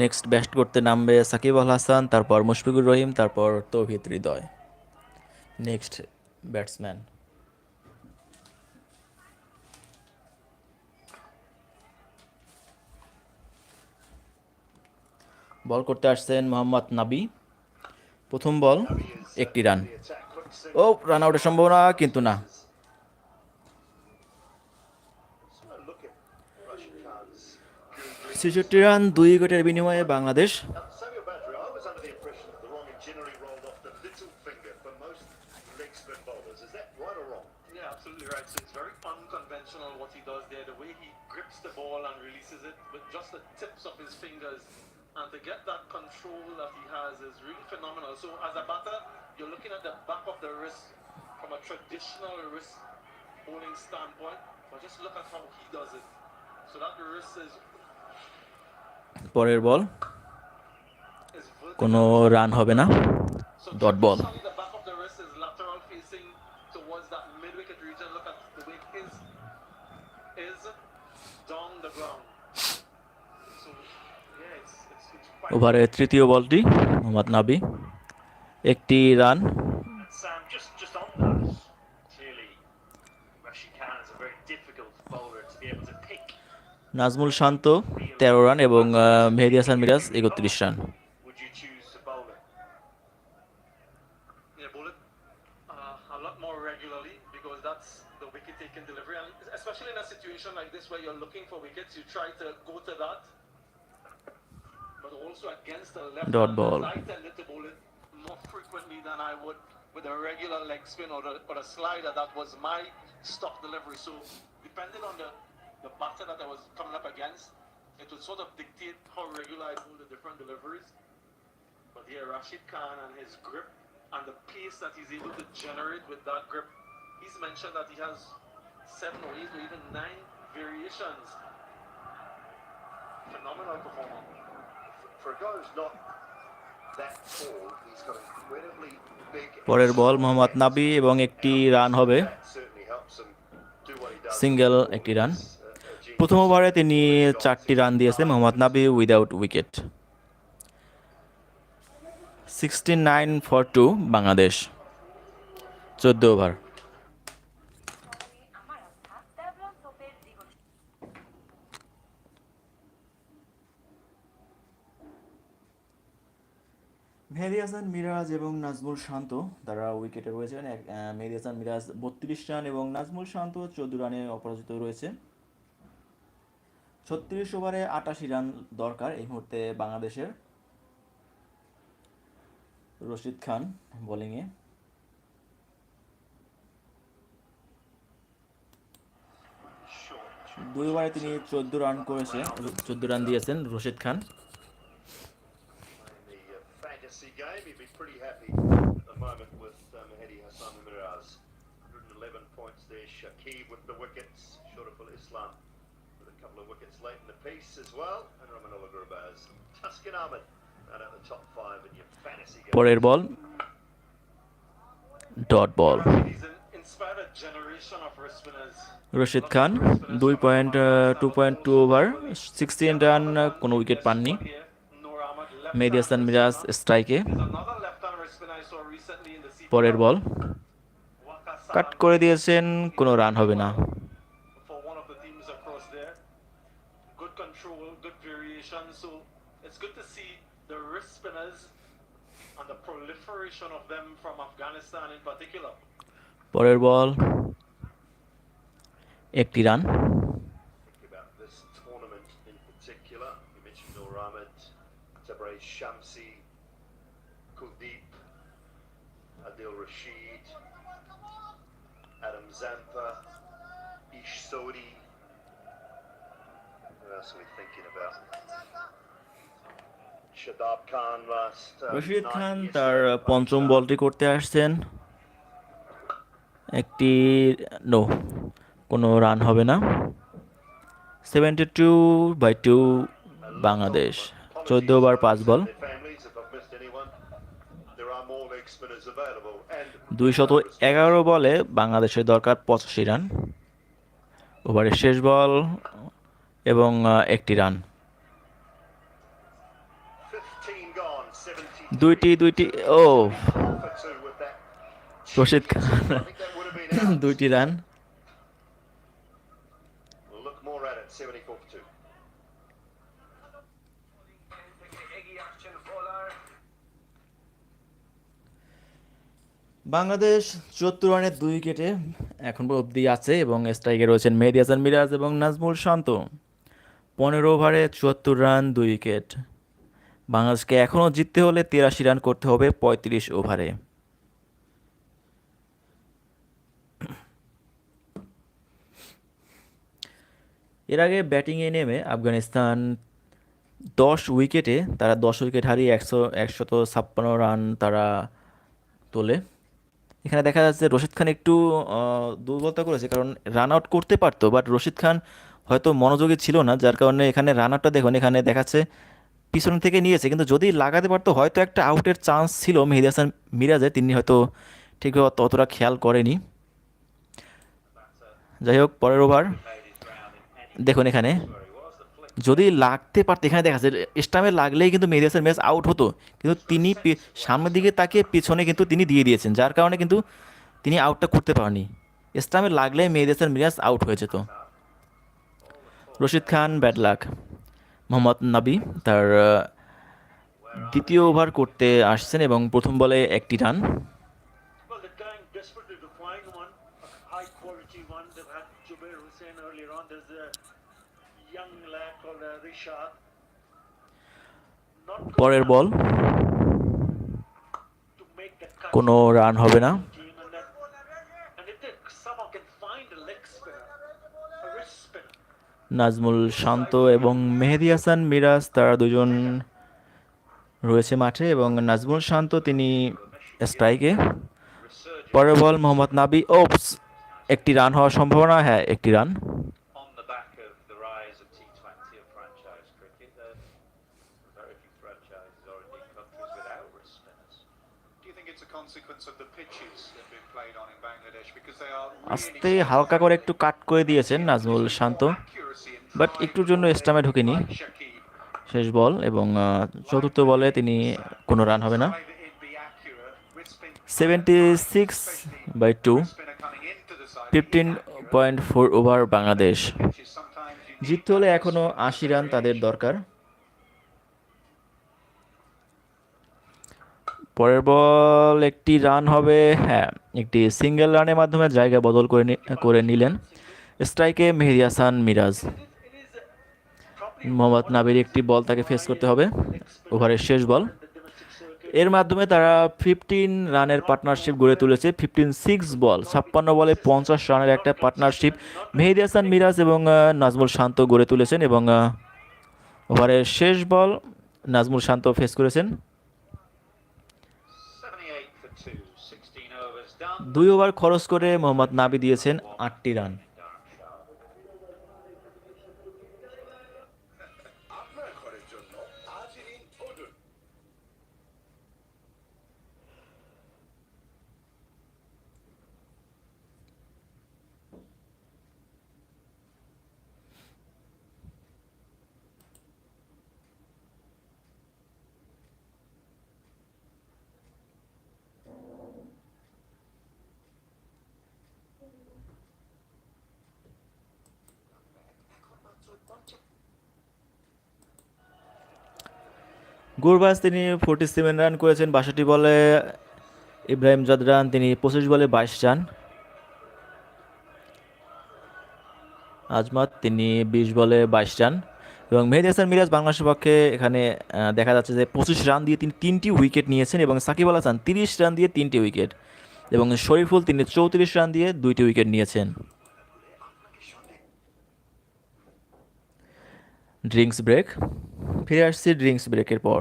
নেক্সট ব্যাট করতে নামবে সাকিব আল হাসান, তারপর মুশফিকুর রহিম, তারপর তৌহিদ হৃদয় নেক্সট ব্যাটসম্যান। বল করতে আসছেন মোহাম্মদ নাবি। প্রথম বল একটি রান। The attack quick ও রান আউটের সম্ভাবনা, কিন্তু না। Let's have a look at Rashid Khan's 66 run 2 উইকেটের বিনিময়ে Bangladesh. Samuel Badri. I was under the impression that the wrong generally rolled off the little finger for most leg spin bowlers. Is that right or wrong? yeah, absolutely right. So it's very unconventional what he does there. The way he grips the ball and releases it with just the tips of his fingers, and to get that control that he has is really phenomenal. So as a batter, you're looking at the back of the wrist from a traditional wrist bowling standpoint, but just look at how he does it. So that wrist is পরের বল vertical. কোনো run হবে না, So dot ball. traditionally the back of the wrist is lateral facing towards that mid wicket region. Look at the way his is down the ground. So yeah, it's quite ওভারের তৃতীয় বলটি মোহাম্মদ নাবি, একটি run. And Sam, just on that, clearly Rashid Khan is a very difficult bowler to be able to pick. Najmul Shanto 13 run এবং Mehidy Hasan Miraz 31 run. Would you choose to bowl it? yeah, bowl it a lot more regularly because that's the wicket taking delivery, and especially in a situation like this where you're looking for wickets, you try to go to that. But also against the left Dot ball. I tended to bowl it more frequently than I would with a regular leg spin or a slider. That was my stock delivery. So depending on the the batter that I was coming up against, it would sort of dictate how regular I do the different deliveries. But here, Rashid Khan and his grip and the pace that he's able to generate with that grip, he's mentioned that he has 7 or 8 or even 9 variations. Phenomenal performance. For a guy who's not that tall, he's got incredibly big. পরের বল মোহাম্মদ নাবি এবং একটি run হবে, That certainly helps him do what he does. Single একটি run. প্রথম ওভারে তিনি 4টি রান দিয়েছে মোহাম্মদ নাবি without wicket. 69 for 2 Bangladesh, 14 over. আমার আস্থা ডেভলপ সোপের দ্বিগুণ মেহেদী হাসান মিরাজ এবং নাজমুল শান্ত তারা উইকেটে রয়েছেন। মেহেদী হাসান মিরাজ 32 রান এবং নাজমুল শান্ত 14 রানে অপরাজিত রয়েছে। 36 ওভারে 88 রান দরকার এই মুহূর্তে বাংলাদেশের। রশিদ খান বোলিংয়ে। দুই ওভারে তিনি 14 রান করেছে, 14 রান দিয়েছেন Rashid Khan. Fantasy game, he'd be pretty happy at the moment with Mehdi Hassan Miraz. 111 points there. Shakib with the wickets. Shortful Islam with a couple of wickets late in the piece as well. And Ramanullah Gurbaz. Tuscan Ahmed out of the top 5 in your fantasy game. পরের বল dot ball. He's inspired a generation of wrist spinners. Rashid Khan 2.2 over 16 run, কোনো wicket পাননি। মেহেদী হাসান মিরাজ স্ট্রাইকে। পরের বল কাট করে দিয়েছেন, কোনো run হবে না। Good control, good variation. So it's good to see the wrist spinners and the proliferation of them from Afghanistan in particular. পরের বল একটি run. Think about this tournament in particular. You mentioned Noor Ahmed, Tabraiz Shamsi, Kuldeep, Adil Rashid, Adam Zampa, Ish Sodi. Who else are we thinking about? Shadab Khan last Rashid night, Khan yes, তার but, পঞ্চম বলটি করতে আসছেন। একটি no, কোনো run হবে না। 72/2 Bangladesh, 14 over 5 বল। 211 বলে বাংলাদেশের দরকার 85 রান। ওভারের শেষ বল এবং একটি রান। দুইটি ও রশিদ খান 2টি রান। বাংলাদেশ 74 রানে 2 উইকেটে এখন অবধি আছে এবং স্ট্রাইকে রয়েছেন মেহেদী হাসান মিরাজ এবং নাজমুল শান্ত। 15 ওভারে 74 রান 2 উইকেট। বাংলাদেশকে এখনও জিততে হলে 83 রান করতে হবে 35 ওভারে। এর আগে ব্যাটিংয়ে নেমে আফগানিস্তান 10 উইকেটে তারা 10 উইকেট হারিয়ে 156 রান তারা তোলে। এখানে দেখা যাচ্ছে রশিদ খান একটু দুর্বলতা করেছে, কারণ রান আউট করতে পারতো, বাট রশিদ খান হয়তো মনোযোগী ছিল না, যার কারণে এখানে রান আউটটা দেখুন, এখানে দেখাচ্ছে পিছন থেকে নিয়েছে, কিন্তু যদি লাগাতে পারতো হয়তো একটা আউটের চান্স ছিল মেহেদী হাসান মিরাজের, তিনি হয়তো ঠিকভাবে অতটা খেয়াল করেনি। যাই হোক, পরের ওভার দেখুন, এখানে যদি লাগতে পারতো, এখানে দেখা যাচ্ছে স্টাম্পে লাগলেই কিন্তু মেহেদী হাসান মিরাজ আউট হতো, কিন্তু তিনি সামনের দিকে তাকে পিছনে কিন্তু তিনি দিয়ে দিয়েছেন, যার কারণে কিন্তু তিনি আউটটা করতে পারেনি। স্টাম্পে লাগলে মেহেদী হাসান মিরাজ আউট হয়ে যেত। Rashid Khan bad luck. মোহাম্মদ নাবি তার দ্বিতীয় ওভার করতে আসছেন এবং প্রথম বলে একটি run. Well, they're trying desperately to find one, a high quality one. They've had Jubair Hussain earlier on. There's a young lad called Rishad. Not good পরের বল enough to make the cut. কোনো run হবে না। Team and if they somehow can find a leg spinner, a wrist spinner, Nazmul শান্ত এবং মেহেদী হাসান মিরাজ তারা দুজন রয়েছে মাঠে এবং নাজমুল শান্ত তিনি স্ট্রাইকে। পরের বল মোহাম্মদ নাবি ওপস, একটি রান হওয়ার সম্ভাবনা, হ্যাঁ একটি run. On the back of the rise of T20 of franchise cricket, there are very few franchises or indeed countries without wrist spinners. Do you think it's a consequence of the pitches that have been played on in Bangladesh because they are আস্তে হালকা করে একটু কাট করে দিয়েছেন নাজমুল শান্ত, but একটুর জন্য স্টাম্পে ঢোকেনি। শেষ বল এবং চতুর্থ বলে তিনি কোনো রান হবে না। 76/2, 15.4 ওভার বাংলাদেশ। জিততে হলে এখনও 80 রান তাদের দরকার। পরের বল একটি রান হবে, হ্যাঁ একটি সিঙ্গেল রানের মাধ্যমে জায়গা বদল করে নিলেন। স্ট্রাইকে মেহেদী হাসান মিরাজ। মোহাম্মদ নাবির একটি বল তাকে ফেস করতে হবে, ওভারের শেষ বল। এর মাধ্যমে তারা 15 রানের পার্টনারশিপ গড়ে তুলেছে। 15-6 বল, 56 বলে 50 রানের একটা পার্টনারশিপ মেহেদী হাসান মিরাজ এবং নাজমুল শান্ত গড়ে তুলেছেন এবং ওভারের শেষ বল নাজমুল শান্ত ফেস করেছেন। 2 ওভার খরচ করে মোহাম্মদ নাবি দিয়েছেন 8টি রান। গুরবাজ তিনি 47 রান করেছেন 62 বলে। ইব্রাহিম জাদরান তিনি 25 বলে 22 রান। আজমাত তিনি 20 বলে 22 রান এবং মেহেদী হাসান মিরাজ বাংলাদেশের পক্ষে এখানে দেখা যাচ্ছে যে 25 রান দিয়ে তিনি 3টি উইকেট নিয়েছেন এবং সাকিব আল হাসান 30 রান দিয়ে 3টি উইকেট এবং শরীফুল তিনি 34 রান দিয়ে 2টি উইকেট নিয়েছেন। ড্রিঙ্কস ব্রেক, ফিরে আসছি ড্রিঙ্কস ব্রেকের পর।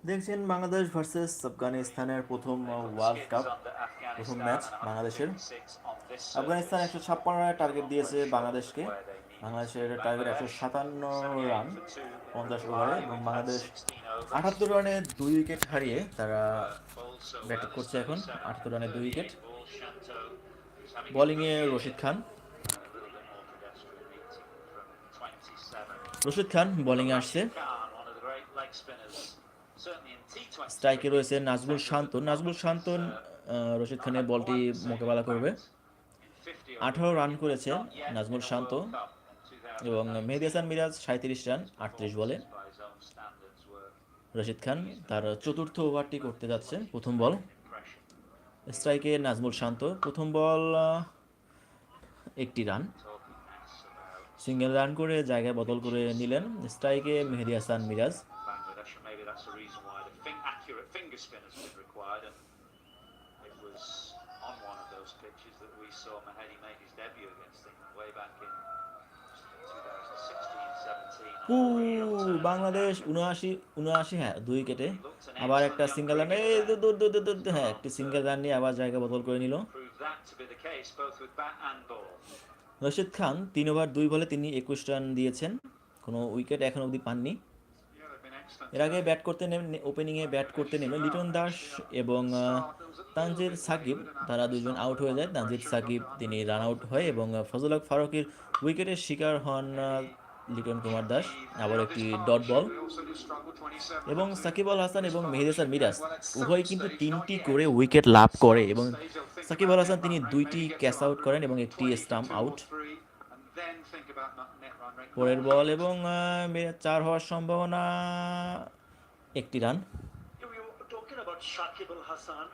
দেখছেন বাংলাদেশ ভার্সেস আফগানিস্তানের প্রথম ওয়ার্ল্ড কাপ প্রথম ম্যাচ বাংলাদেশের। আফগানিস্তান 156 রানের টার্গেট দিয়েছে বাংলাদেশকে। বাংলাদেশের টার্গেট 157 রান 50 ওভারে এবং বাংলাদেশ 78 রানে 2 উইকেট হারিয়ে তারা ব্যাটিং করছে এখন। 78 রানে 2 উইকেট। বোলিংয়ে রশিদ খান বোলিংয়ে আসছে। স্ট্রাইকে রয়েছে নাজমুল শান্ত রশিদ খানের বলটি মোকাবেলা করবে। 18 রান করেছে নাজমুল শান্ত এবং মেহেদী হাসান মিরাজ 37 রান 38 বলে। রশিদ খান তার চতুর্থ ওভারটি করতে যাচ্ছে। প্রথম বল, স্ট্রাইকে নাজমুল শান্ত। প্রথম বল একটি run. Talking next about single run করে জায়গায় বদল করে নিলেন। স্ট্রাইকে মেহেদী Hasan Miraj. Bangladesh, and maybe that's the reason why the accurate finger spin has been required. And it was on one of those pitches that we saw Mahedi make his debut against England way back in 2016-17. Bangladesh 79 হ্যাঁ 2 উইকেটে আবার একটা single run, এই দূর, হ্যাঁ একটি single run নিয়ে আবার জায়গা বদল করে নিল Proved that to be the case both with bat and ball. Rashid Khan. 3 over 2 বলে তিনি 21 রান দিয়েছেন, কোনো উইকেট এখন অবধি পাননি। Yeah, they've been excellent. এর আগে ব্যাট করতে ওপেনিংয়ে ব্যাট করতে নেমে লিটন দাস এবং তানজিদ সাকিব, তারা দুজন আউট হয়ে যায়। তানজিদ সাকিব তিনি রান আউট হয় এবং ফজল হক ফারুকীর উইকেটের শিকার হন লিটন কুমার দাস। আবার একটি ডট বল এবং সাকিব আল হাসান এবং মেহেদী হাসান মিরাজ উভয় কিন্তু 3টি করে উইকেট লাভ করে এবং সাকিব আল হাসান তিনি 2টি ক্যাচ আউট করেন এবং একটি স্টাম্প আউট। পরের বল এবং 4 হওয়ার সম্ভাবনা, একটি run. We were talking about Shakib Al Hassan.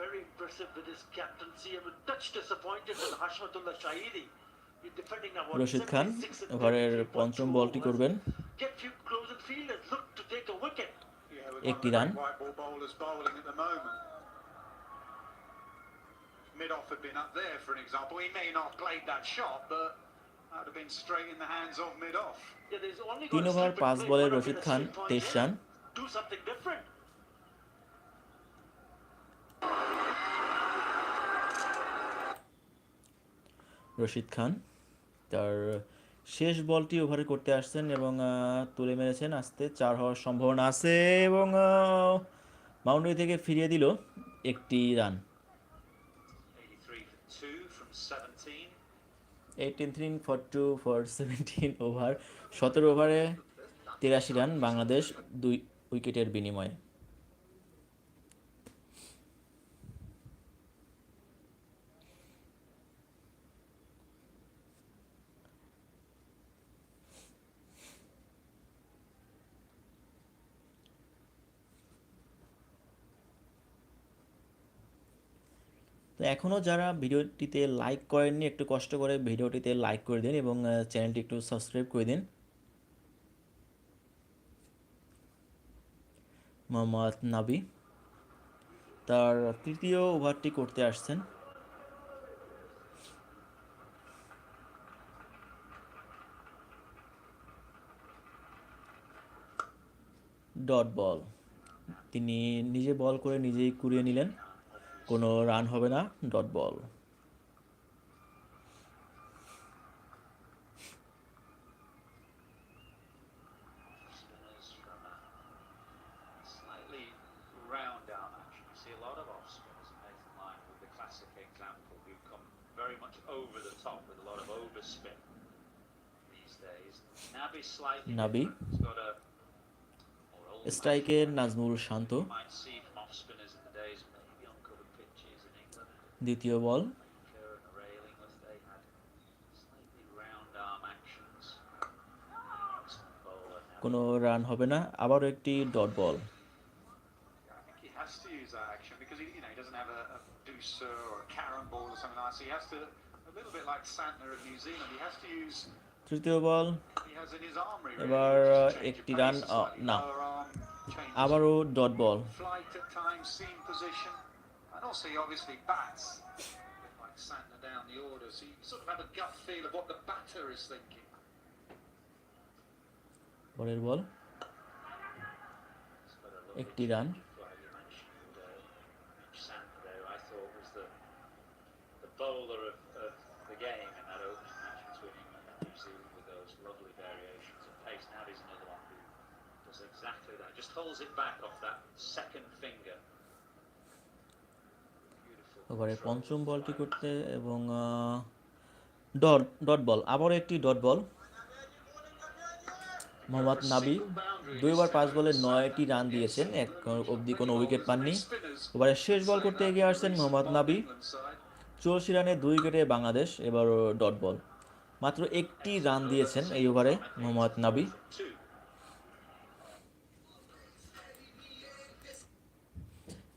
Very impressive with his captaincy. I was touch disappointed with Hashmatullah Shahidi. He's defending about Rashid Khan 76 and ওভারের 33.2 পঞ্চম বলটি overs. করবেন, Get few closing fielders look to take a wicket. Yeah, with একটি one of the run. great white ball bowlers bowling at the moment. Mid-off had been up there, for an example. He may not have played that shot, but that would have been straight in the hands of mid-off. Yeah, there's only 3 over 5 বলে Rashid Khan 23 run. Do something different. Rashid Khan তার শেষ বলটি ওভারে করতে আসছেন এবং তুলে মেরেছেন আস্তে, 4 হওয়ার সম্ভাবনা আছে এবং বাউন্ডারি থেকে ফিরিয়ে দিল একটি run. 83 for 2 from 17. 18 for 2 for 17 over, 17 ওভারে 83 রান বাংলাদেশ 2 উইকেটের বিনিময়ে। তো এখনও যারা ভিডিওটিতে লাইক করেননি একটু কষ্ট করে ভিডিওটিতে লাইক করে দিন এবং চ্যানেলটি একটু সাবস্ক্রাইব করে দিন। মোহাম্মদ নাবি তার 3য় ওভারটি করতে আসছেন। ডট বল, তিনি নিজে বল করে নিজেই কুড়িয়ে নিলেন, কোনো রান হবে না, dot ball. Spinners from a slightly round arm action. You see a lot of off spinners, Nathan Lyon with the classic example, who come very much over the top with a lot of overspin these days. Nabi slightly Nabi. different. He's got a more old স্ট্রাইকে নাজমুল শান্ত, you might see from off spinners in the days maybe on covered pitches in England. দ্বিতীয় বল Kerr and Railing, they had slightly round arm actions. Bowler now. কোনো run হবে না, আবারও একটি dot ball. I think he has to use that action because he doesn't have a deucer or a carrom ball or something like that. So he has to, a little bit like Santner of New Zealand, he has to use. তৃতীয় বল He has in his armory. এবার একটি run, না, আবারও dot ball. Flight at times, seam position, and also he obviously bats. A bit like Santner down the order, so you sort of have a gut feel of what the batter is thinking. পরের বল একটি run. I thought was the bowler of the game in that opening match between England and New Zealand with those lovely variations of pace. Now he's another one who does exactly that. Just holds it back off that second finger. ওভারে পঞ্চম বলটি করতে এবং dot ball, আবার একটি dot বল। মোহাম্মদ নাবি 2 over 5 বলে 9টি run দিয়েছেন, এখন অবধি কোনো উইকেট পাননি। ওভারে শেষ বল করতে এগিয়ে আসছেন মোহাম্মদ নাবি, 84 রানে 2 উইকেটে বাংলাদেশ, এবারও ডট বল। মাত্র একটি রান দিয়েছেন এই ওভারে মোহাম্মদ নাবি।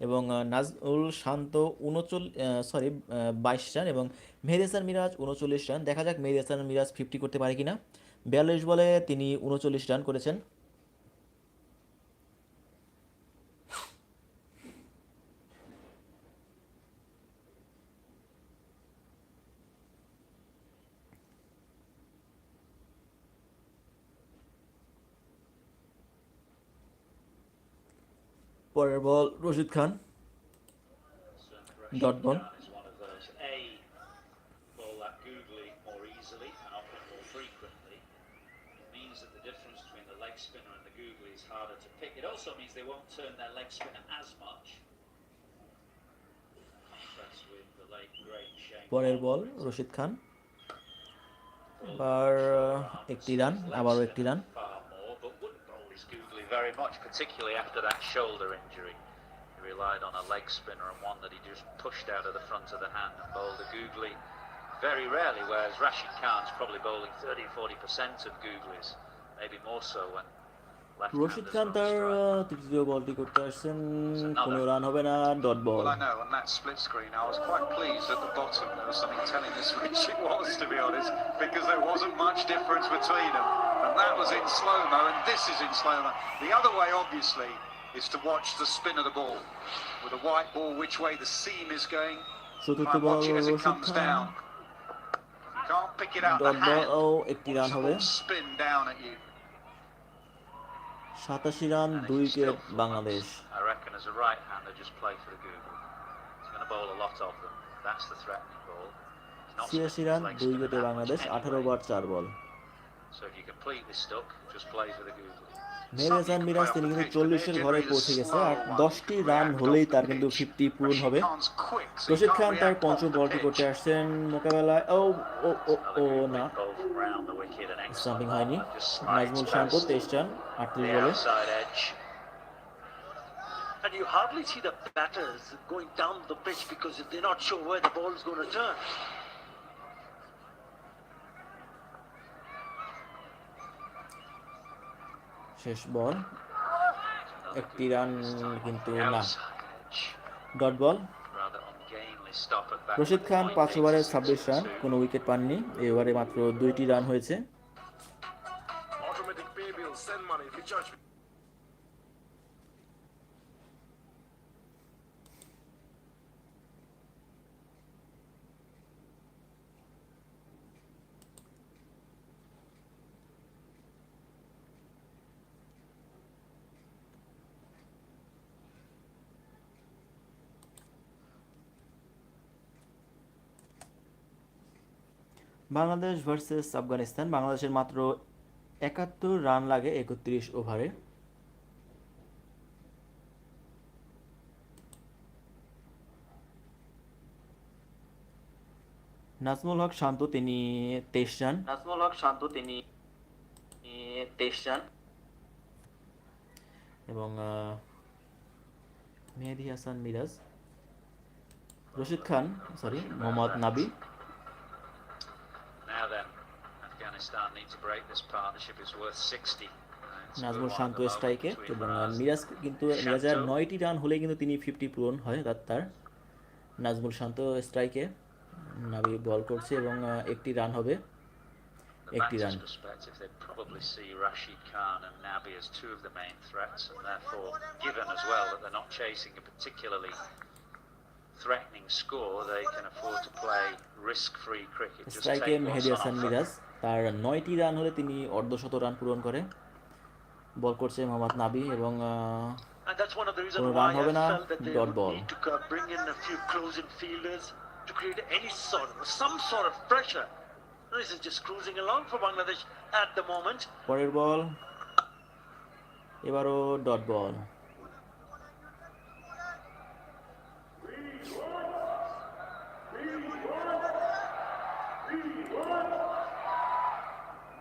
এবং নাজমুল শান্ত 22 রান এবং মেহেদী হাসান মিরাজ 39 রান। দেখা যাক মেহেদী হাসান মিরাজ 50 করতে পারে কিনা। 42 বলে তিনি 39 রান করেছেন। পরের ball Rashid Khan, dot ball. Is one of those. A, bowl that googly more easily and often more frequently. It means that the difference between the leg spinner and the googly is harder to pick. It also means they won't turn their leg spinner as much. Contrast with the late great Shane. পরের ball Rashid খান, এবার একটি run, আবারও একটি run. Far more, but wouldn't bowl his googly very much, particularly after that shoulder injury. He relied on a leg spinner and one that he just pushed out of the front of the hand and bowled a googly very rarely, whereas Rashid Khan's probably bowling 30-40% of googlies, maybe more so when Rashid Khan তার তৃতীয় বলটি করতে আসছেন, কোনো run হবে না, dot ball. Well, I know, on that split screen, I was quite pleased at the bottom. There was something telling us which it was, to be honest, because there wasn't much difference between them. And that was in slow-mo, and this is in slow-mo. The other way, obviously, is to watch the spin of the ball. With a white ball, which way the seam is going, চতুর্থ try and ball watch it as it Rashid comes Khan, down. You can't pick it out the dot ball hand. ও একটি run Watch the হবে। ball spin down at you. 87 run, And if 2 you wicket still Bangladesh. I reckon as a right-hander, just play for the googly. He's going to bowl a lot of them. That's the threatening ball. He's not 86 spinning run, his leg 2 spinner উইকেটে that much Bangladesh, 18 anyway. Over 4 ball. So if you're completely stuck, just play for the googly. মেহেদী হাসান মিরাজ তিনি কিন্তু 40-এর ঘরে পৌঁছে গেছে, আর 10টি run হলেই তার কিন্তু 50 পূরণ হবে। রশিদ খান তার পঞ্চম বলটি করতে আসছেন মোকাবেলায়, ও ও ও ও না, Bowl from round the wicket and stumping excellent হয়নি। ball and just slides Najmul Shanto past 23 run, 38 the বলে। outside edge. And you hardly see the batters going down the pitch because they're not sure where the ball is going to turn. শেষ বল, একটি run কিন্তু The না, outside edge. Dot ball. Rather ungainly stop at bat. Rashid Khan 5 ওভারে 26 run, কোনো wicket পাননি। এই ওভারে মাত্র 2টি রান হয়েছে। Automatic pay bill, send money, recharge. Bangladesh versus Afghanistan. বাংলাদেশের মাত্র 71 রান লাগে 31 ওভারে। নাজমুল হক শান্ত তিনি 23 রান। এবং মেহেদী হাসান মিরাজ, রশিদ খান, মোহাম্মদ নাবি। Now then, Afghanistan need to break this partnership. It's worth 60. Nazmul শান্ত স্ট্রাইকে এবং মিরাজ কিন্তু মিরাজের 9টি রান হলে কিন্তু তিনি 50 পূরণ হয় তার। নাজমুল শান্ত স্ট্রাইকে, নাবি বল করছে এবং একটি রান হবে, একটি run. perspective, they probably see Rashid Khan and Nabi as two of the main threats, and therefore, given as well that they're not chasing a particularly threatening score, they can afford to play risk-free cricket. Just স্ট্রাইকে take Mehedi what's on Hasan offer. Miraz, তার 9টি run হলে তিনি অর্ধশত run পূরণ করে। বল করছে মোহাম্মদ নাবি এবং And that's one of the reasons কোনো why রান I হবে না, felt that they dot would ball. need to bring in a few close-in fielders to create some sort of pressure. This is just cruising along for Bangladesh at the moment. পরের বল, এবারও dot ball.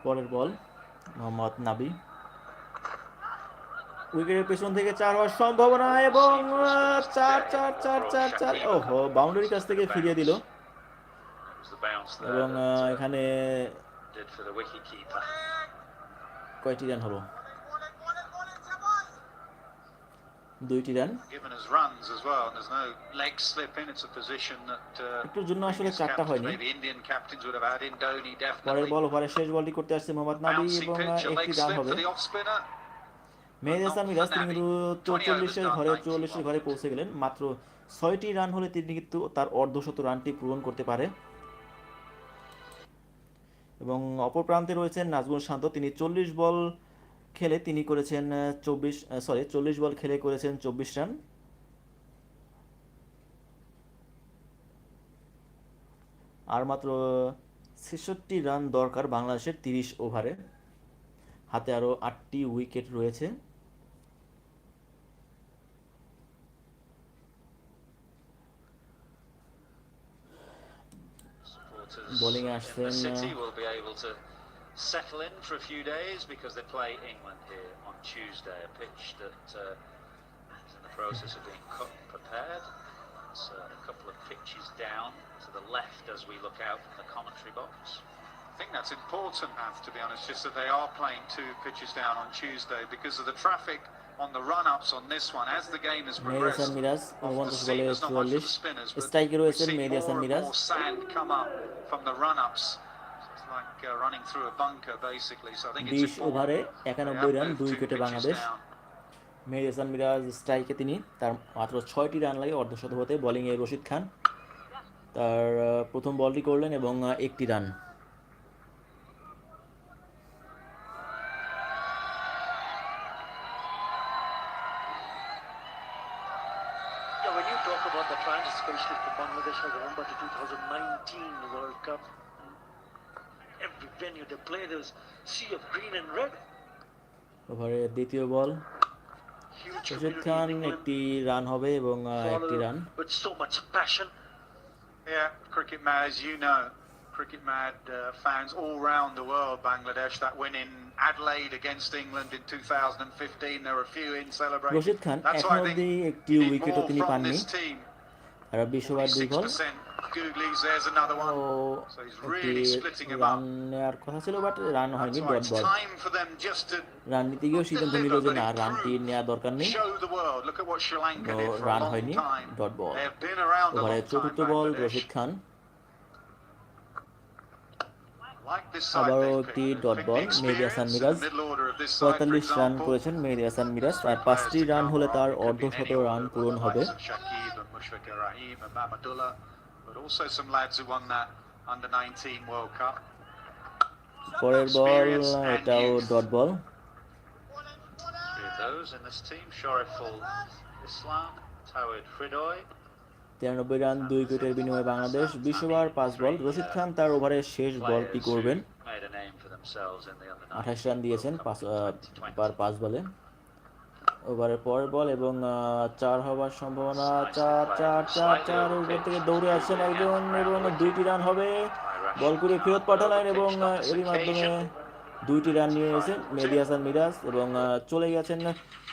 পরের বল মোহাম্মদ নাবি, উইকেটের পেছন থেকে 4 হওয়ার সম্ভাবনা এবং 4 ওহো, বাউন্ডারির কাছ থেকে ফিরিয়ে দিল। It was the bounce there এবং that, এখানে did for the wicket-keeper. কয়টি রান হলো? 2টি run. Given as runs as well, and there's no leg slip in. It's a position that একটুর জন্য আসলে previous চারটা captains, হয়নি। maybe Indian captains, would have had in. Dhoni পরের definitely. বল, ওভারের শেষ বলটি করতে আসছে মোহাম্মদ নাবি Bouncy এবং pitch, a leg একটি রান slip হবে। for the off spinner. মেহেদী হাসান মিরাজ তিনি কিন্তু 20 overs 44-এর done, ঘরে 91 44-এর ঘরে পৌঁছে গেলেন। মাত্র 6টি রান হলে তিনি কিন্তু তার অর্ধশত রানটি পূরণ করতে পারে। এবং অপর প্রান্তে রয়েছেন নাজমুল শান্ত, তিনি 40 বল খেলে তিনি করেছেন 40 বল খেলে করেছেন 24 রান। আর মাত্র 66 রান দরকার বাংলাদেশের 30 ওভারে। হাতে আরও 8টি উইকেট রয়েছে। Bowling in the city Ashton, will be able to settle in for a few days because they play England here on Tuesday, a pitch that is in the process of being cut and prepared. It's a couple of pitches down to the left as we look out from the commentary box. I think that's important, Matt, to be honest, just that they are playing 2 pitches down on Tuesday because of the traffic on the run-ups on this one. As the game has Mehedi Hasan progressed, Miraj off the 49 seam, বলে there's not much for 44, the spinners, but স্ট্রাইকে we রয়েছেন see Mehedi Hasan more and Miraj. more sand come up from the run-ups. So it's like running through a bunker, basically. So I think it's 20 ওভারে important. 91 run, 2 2 উইকেটে pitches Bangladesh. down. মেহেদী হাসান মিরাজ স্ট্রাইকে তিনি, তার মাত্র 6টি run লাগে অর্ধশত হতে। বোলিংয়ে রশিদ খান তার প্রথম বলটি করলেন এবং 1টি run. Yeah, when you talk about the fans, especially for Bangladesh, I remember the 2019 World Cup. Every venue they play, there's sea of green and red. ওভারে দ্বিতীয় বল, Huge Rashid community Khan in England, একটি run হবে এবং 1টি run. with so much passion. Yeah, cricket mad, as you know, cricket mad fans all round the world. Bangladesh, that win in Adelaide against England in 2015, there were a few in celebrating. Rashid Khan That's এখন why I অবধি think একটি you need উইকেটও more তিনি from পাননি। this team. আর 20 over 2 ball, 6% Googlies, there's another ও one. So he's একটি really splitting him run up. নেওয়ার কথা ছিল, বাট রান হয়নি, That's why dot it's ball. time for them just to run নিতে গিয়েও সিদ্ধান্ত নিল যে না, রানটি নেওয়া দরকার নেই, show the world. Look at what Sri Lanka তো did for a run long হয়নি, time. Dot ball. They have been around a ওভারে long time, চতুর্থ বল, Bangladesh. Rashid Khan Like this side, আবারও they've একটি picked ডট বল। মেহেদী Hasan Miraj 45 run করেছেন মেহেদী হাসান মিরাজ, আর 5টি run হলে তার অর্ধশত রান পূরণ হবে। পরের বল, এটাও dot ball. Three of those in this team: Shoriful Islam, Tawid Fridoy. 93 run, 2 উইকেটের বিনিময়ে বাংলাদেশ। 20 ওভার 5 বল। রশিদ খান তার ওভারের শেষ বলটি করবেন। 28 রান দিয়েছেন 5 বলে। ওভারের পরের বল এবং 4 হওয়ার সম্ভাবনা। 4 উপর থেকে দৌড়ে আসছেন একজন এবং 2টি রান হবে। বল করে ফেরত পাঠালেন এবং এরই মাধ্যমে 2টি রান নিয়ে এসেছেন মেহেদী হাসান মিরাজ এবং চলে গেছেন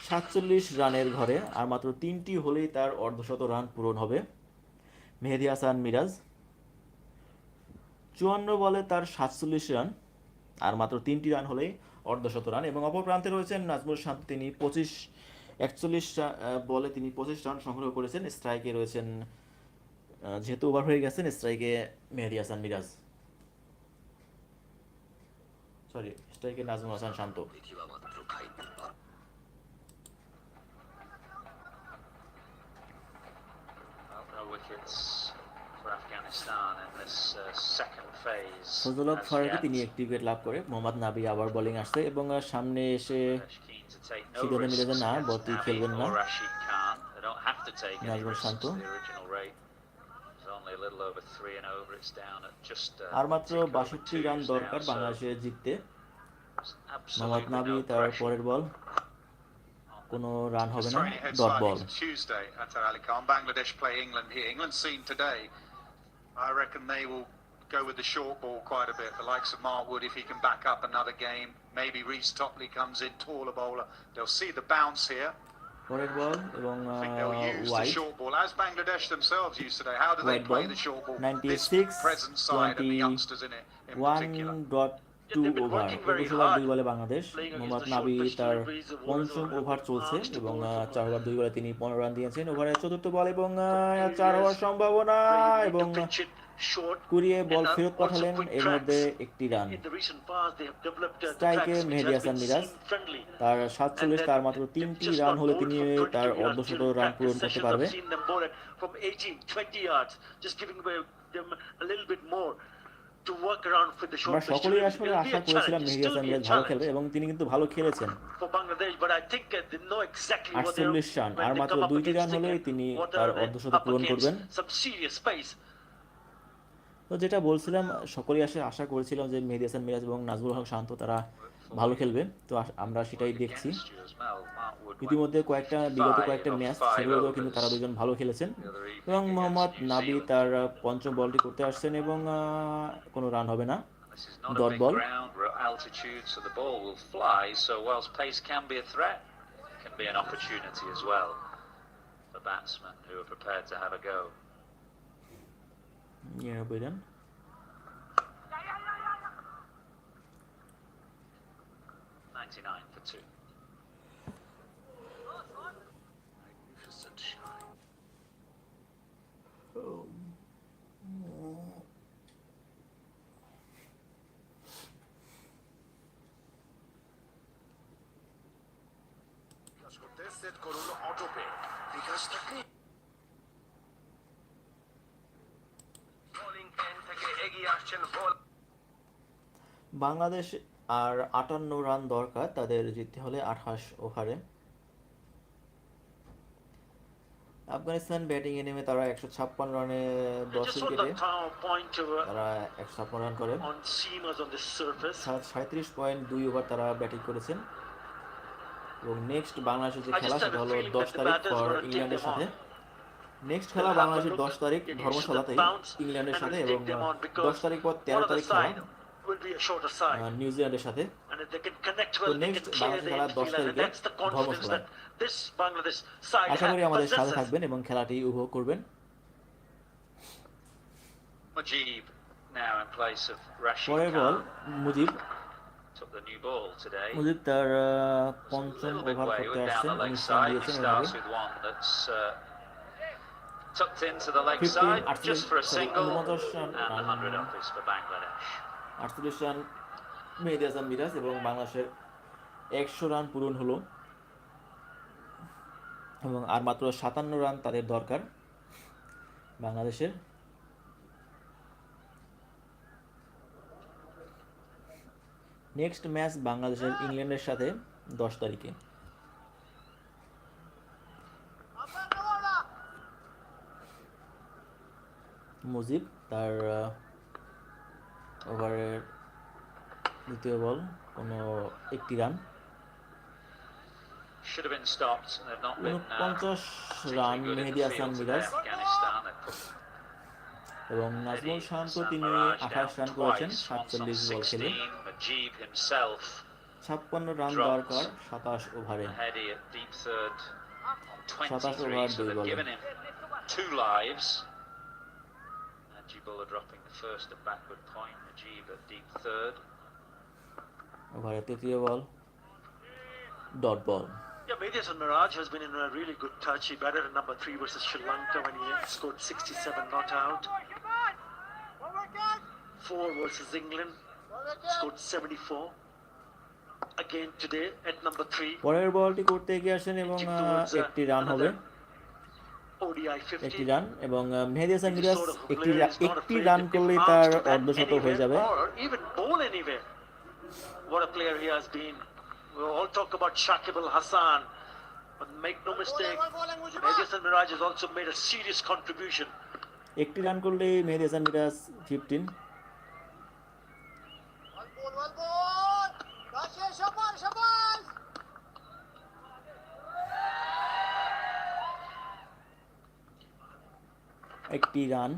47 রানের ঘরে। আর মাত্র 3টি হলেই তার অর্ধশত রান পূরণ হবে। মেহেদী হাসান মিরাজ 54 বলে তার 47 রান, আর মাত্র 3টি রান হলেই অর্ধশত রান। এবং অপর প্রান্তে রয়েছেন নাজমুল শান্ত, তিনি 41 বলে তিনি 25 রান সংগ্রহ করেছেন। স্ট্রাইকে রয়েছেন, যেহেতু ওভার হয়ে গেছেন, স্ট্রাইকে মেহেদী হাসান মিরাজ, স্ট্রাইকে নাজমুল হাসান শান্ত। Wickets for Afghanistan in this second phase. ফজলক Faruqui তিনি একটি উইকেট লাভ করে। মোহাম্মদ নাবি আবার বোলিং আসছে এবং সামনে এসে সিদ্ধান্ত নিল যে না, বলটি খেলবেন না নাজমুল শান্ত। আর মাত্র 62 রান দরকার বাংলাদেশের জিততে। মোহাম্মদ নাবি তার পরের বল, কোনো রান হবে না, dot ball. Tuesday at Ali Khan. Bangladesh play England here. England seen today. I reckon they will go with the short ball quite a bit. The likes of Mark Wood, if he can back up another game. Maybe Reece Topley comes in, taller bowler. They'll see the bounce here. পরের বল এবং I think they'll use the wide, short ball as Bangladesh themselves used today. How do they White play ball. the short ball? 96, This present side and the youngsters in it in particular. 1 two over, 21 over 2 বলে বাংলাদেশ। মোহাম্মদ নাবি তার পঞ্চম over চলছে এবং 4 over 2 বলে তিনি 15 run দিয়েছেন। ওভারের চতুর্থ বল এবং 4 হওয়ার সম্ভাবনা এবং কুড়িয়ে বল ফেরত পাঠালেন, এর মধ্যে একটি রান। স্ট্রাইকে মেহেদী হাসান মিরাজ, তার 47, তার মাত্র 3টি রান হলে তিনি তার অর্ধশত রান পূরণ করতে পারবে। আমরা সকলেই আসলে আশা করেছিলাম মেহেদী হাসান মিরাজ ভালো খেলবে এবং তিনি কিন্তু ভালো খেলেছেন। 48 রান, আর মাত্র 2টি রান হলেই তিনি তার অর্ধশত পূরণ করবেন। তো যেটা বলছিলাম, সকলেই আশা করেছিলাম যে মেহেদী হাসান মিরাজ এবং নাজমুল হক শান্ত তারা ভালো খেলবে, তো আমরা সেটাই দেখছি। ইতিমধ্যে বিগত কয়েকটা ম্যাচ সেগুলোতেও কিন্তু তারা দুজন ভালো খেলেছেন এবং মোহাম্মদ নাবি তার পঞ্চম বলটি করতে আসছেন এবং কোনো রান হবে না, dot ball. Run 99 for 2. Magnificent shine. বিকাশ করতে সেট করুন অটোপে। বিকাশ থাকলে বোলিং এন্ড থেকে এগিয়ে আসছেন বল। বাংলাদেশ আর 58 রান দরকার তাদের জিততে হলে 28 ওভারে। আফগানিস্তান ব্যাটিংয়ে নেমে তারা 156 রানে 10 উইকেটে তারা 156 রান করে। 37.2 ওভার তারা ব্যাটিং করেছেন এবং নেক্সট বাংলাদেশের যে খেলা সেটা হলো 10 তারিখ ফর ইংল্যান্ডের সাথে। নেক্সট খেলা বাংলাদেশের 10 তারিখ ধর্মশালাতেই ইংল্যান্ডের সাথে এবং 10 তারিখ পর 13 তারিখ খেলা নিউজিল্যান্ডের সাথে। তো নেক্সট বাংলাদেশ খেলা 10 তারিখে ধর্মশালায়। আশা করি আমাদের সাথে থাকবেন এবং খেলাটি উপভোগ করবেন। পরের বল মুজিব তার পঞ্চম ওভার করতে আসছেন, 19 রান দিয়েছেন। এর আগে 48 রান মেহেদী হাসান মিরাজ এবং বাংলাদেশের 100 রান পূরণ হলো এবং আর মাত্র 57 রান তাদের দরকার বাংলাদেশের। নেক্সট ম্যাচ বাংলাদেশের ইংল্যান্ডের সাথে 10 তারিখে। মুজিব তার ওভারের দ্বিতীয় বল, কোনো একটি রান। 49 রান মেহেদী হাসান মিরাজ এবং নাজমুল শান্ত তিনি 28 রান করেছেন 47 বল খেলে। 56 রান দরকার 27 ওভারে। 27 ওভার 2 বলে। ওভারের তৃতীয় ball, dot ball. Meheedee Hasan Miraj has been in a really good touch. He batted at number 3 versus Sri Lanka when he scored 67 not out. 4 versus England, scored 74. Again today at number 3. পরের বলটি করতে এগিয়ে আসেন এবং একটি run হবে, একটি run এবং মেহেদী হাসান মিরাজ একটি রান করলেই তার অর্ধশত হয়ে যাবে। What a player he has been. We all talk about Shakib Al Hasan, but make no mistake, Meheedee Hasan Miraj has also made a serious contribution. একটি রান করলেই মেহেদী হাসান মিরাজ 15। একটি রান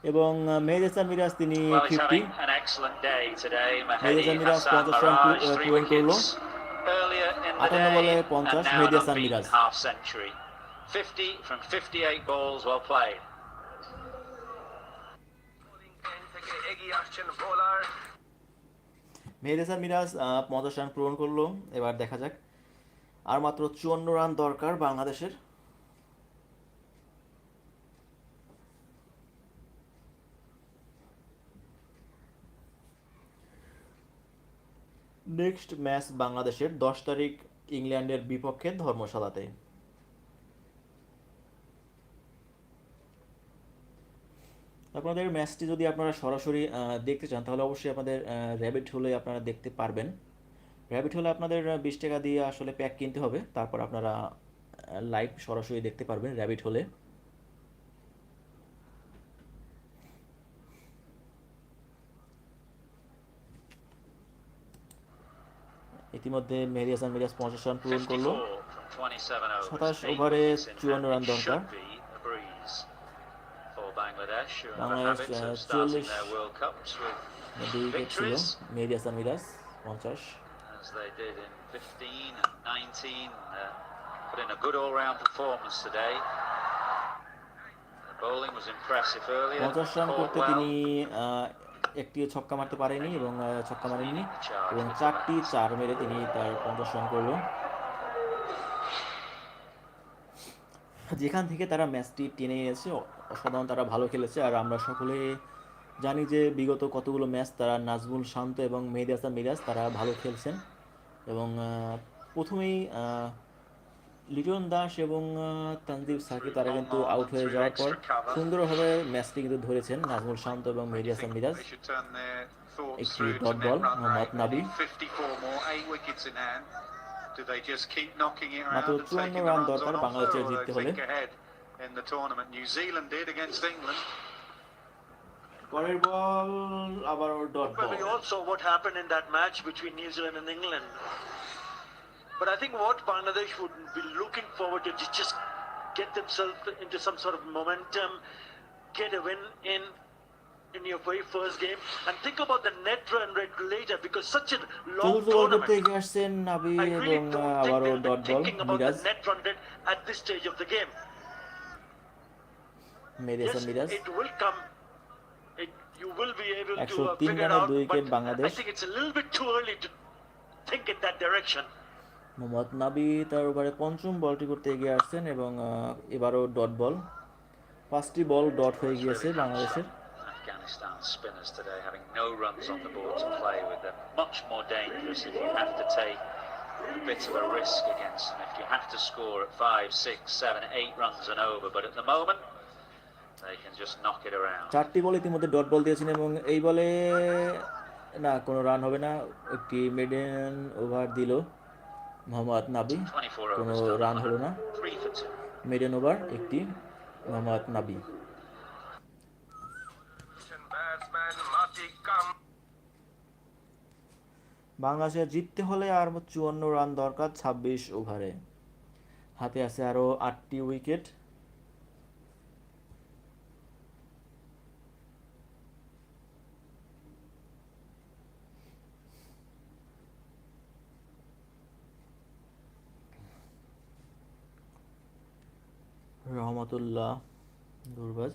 এবং মেহেদী হাসান মিরাজ তিনি 50। মেহেদী হাসান মিরাজ 50 রান পূরণ করলো। 58 বলে 50 মেহেদী হাসান মিরাজ। মেহেদী হাসান মিরাজ 50 রান পূরণ করলো। এবার দেখা যাক, আর মাত্র 54 রান দরকার বাংলাদেশের। নেক্সট ম্যাচ বাংলাদেশের 10 তারিখ ইংল্যান্ডের বিপক্ষে ধর্মশালাতে। আপনাদের ম্যাচটি যদি আপনারা সরাসরি দেখতে চান তাহলে অবশ্যই আপনাদের র্যাবিট হলে আপনারা দেখতে পারবেন। র্যাবিট হলে আপনাদের 20 টাকা দিয়ে আসলে প্যাক কিনতে হবে, তারপর আপনারা লাইভ সরাসরি দেখতে পারবেন র্যাবিট হলে। ইতিমধ্যে মেহেদী হাসান মিরাজ 50 রান পূরণ করলো। 27 ওভারে 54 রান দরকার। বাংলাদেশ 44 দুই উইকেট ছিল, মেহেদী Hasan Miraj 50। As they did in 15 and 19, put in a good all-round performance today. The bowling was impressive earlier. 50 run করতে তিনি একটিও ছক্কা মারতে পারেনি এবং ছক্কা মারেননি, এবং 4টি 4 মেরে তিনি তার 50 রান করলো। যেখান থেকে তারা ম্যাচটি টেনে এনেছে, অসাধারণ তারা ভালো খেলেছে। আর আমরা সকলে জানি যে বিগত কতগুলো ম্যাচ তারা নাজমুল শান্ত এবং মেহেদী হাসান মিরাজ তারা ভালো খেলছেন, এবং প্রথমেই লিটন দাস এবং তানজিব সাকিব তারা কিন্তু আউট হয়ে যাওয়ার পর সুন্দরভাবে ম্যাচটি কিন্তু ধরেছেন নাজমুল শান্ত এবং মেহেদী হাসান মিরাজ। একটি ডট বল, মোহাম্মদ নাবি। মাত্র 54 রান দরকার বাংলাদেশের জিততে হলে। পরের বল আবার dot ball. We all saw what happened in that match between New Zealand and England. But I think what Bangladesh would be looking forward to is just get themselves into some sort of momentum, get a win in your very first game, and think about the net run rate later, because such a long tournament. I really don't think they'll be thinking about the net run rate at this stage of the game. Yes, it will come. You will be able to figure it out, but I think it's a little bit too early to think in that direction. Mohammad নাবি তার ওভারে পঞ্চম বলটি করতে এগিয়ে আসছেন, এবং এবারও ডট বল। 5টি বল ডট হয়ে গিয়েছে বাংলাদেশের। Afghanistan spinners today having no runs on the board to play with. They're much more dangerous if you have to take a bit of a risk against them, if you have to score at 5, 6, 7, 8 runs and over, but at the moment they can just knock it around. 4টি বল ইতিমধ্যে dot ball দিয়েছেন, এবং এই বলে না, কোনো run হবে না। একটি মিডেন ওভার দিল মোহাম্মদ নাবি, কোনো রান হলো না। মিডেন ওভার একটি মোহাম্মদ নাবি। বাংলাদেশের জিততে হলে আর 54 রান দরকার 26 ওভারে। হাতে আছে আরও 8টি wicket. Rahmatullah Gurbaz.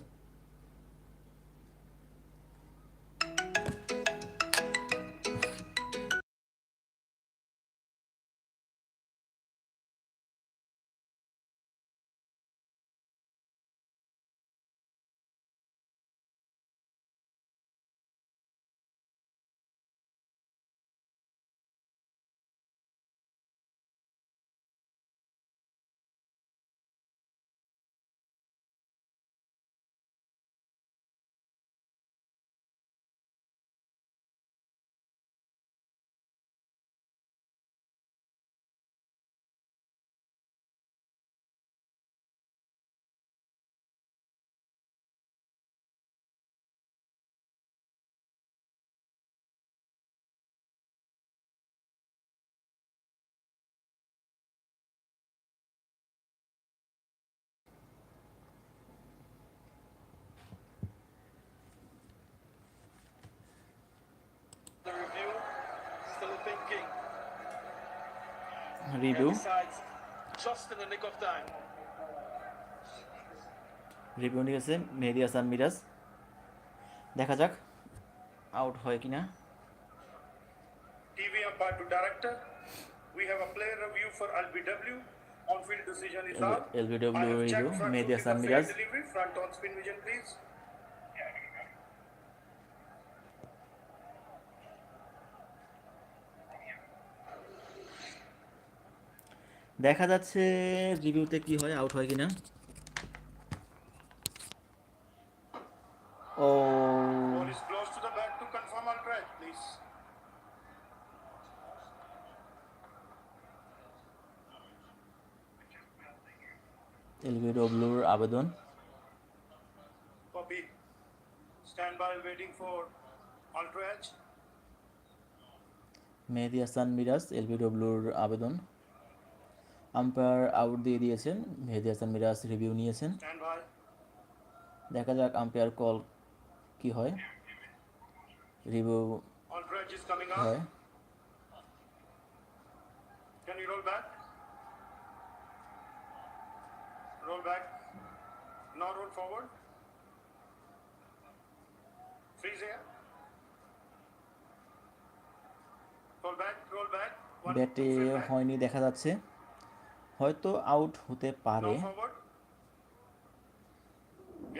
The review, still thinking. Review Just in the nick of time. Review নিয়েছে মেহেদী হাসান মিরাজ। দেখা যাক আউট হয় কিনা। TV umpire to director. We have a player review for LBW. On-field decision is out. LBW I have review, checked front Mehdi foot is Hasan a fair Miraz. delivery. Front on spin vision, please. দেখা যাচ্ছে রিভিউতে কি হয়, out হয় কিনা। ও Ball is close to the bat to confirm on track, please. এলবিডব্লিউর আবেদন। Copy. Stand by waiting for ultra edge. মেহেদি হাসান মিরাজ এলবিডব্লিউর আবেদন। Umpire out দিয়ে দিয়েছেন, মেহেদি হাসান মিরাজ রিভিউ নিয়েছেন। Stand by. দেখা যাক আম্পায়ার কল কি হয়, review Ultra edge is coming হয়। up. Can you roll back? Roll back. Now roll forward. Freeze here. Roll back, roll back. One, ব্যাটে two, feet back. হয়নি দেখা যাচ্ছে, হয়তো আউট হতে পারে। Now forward.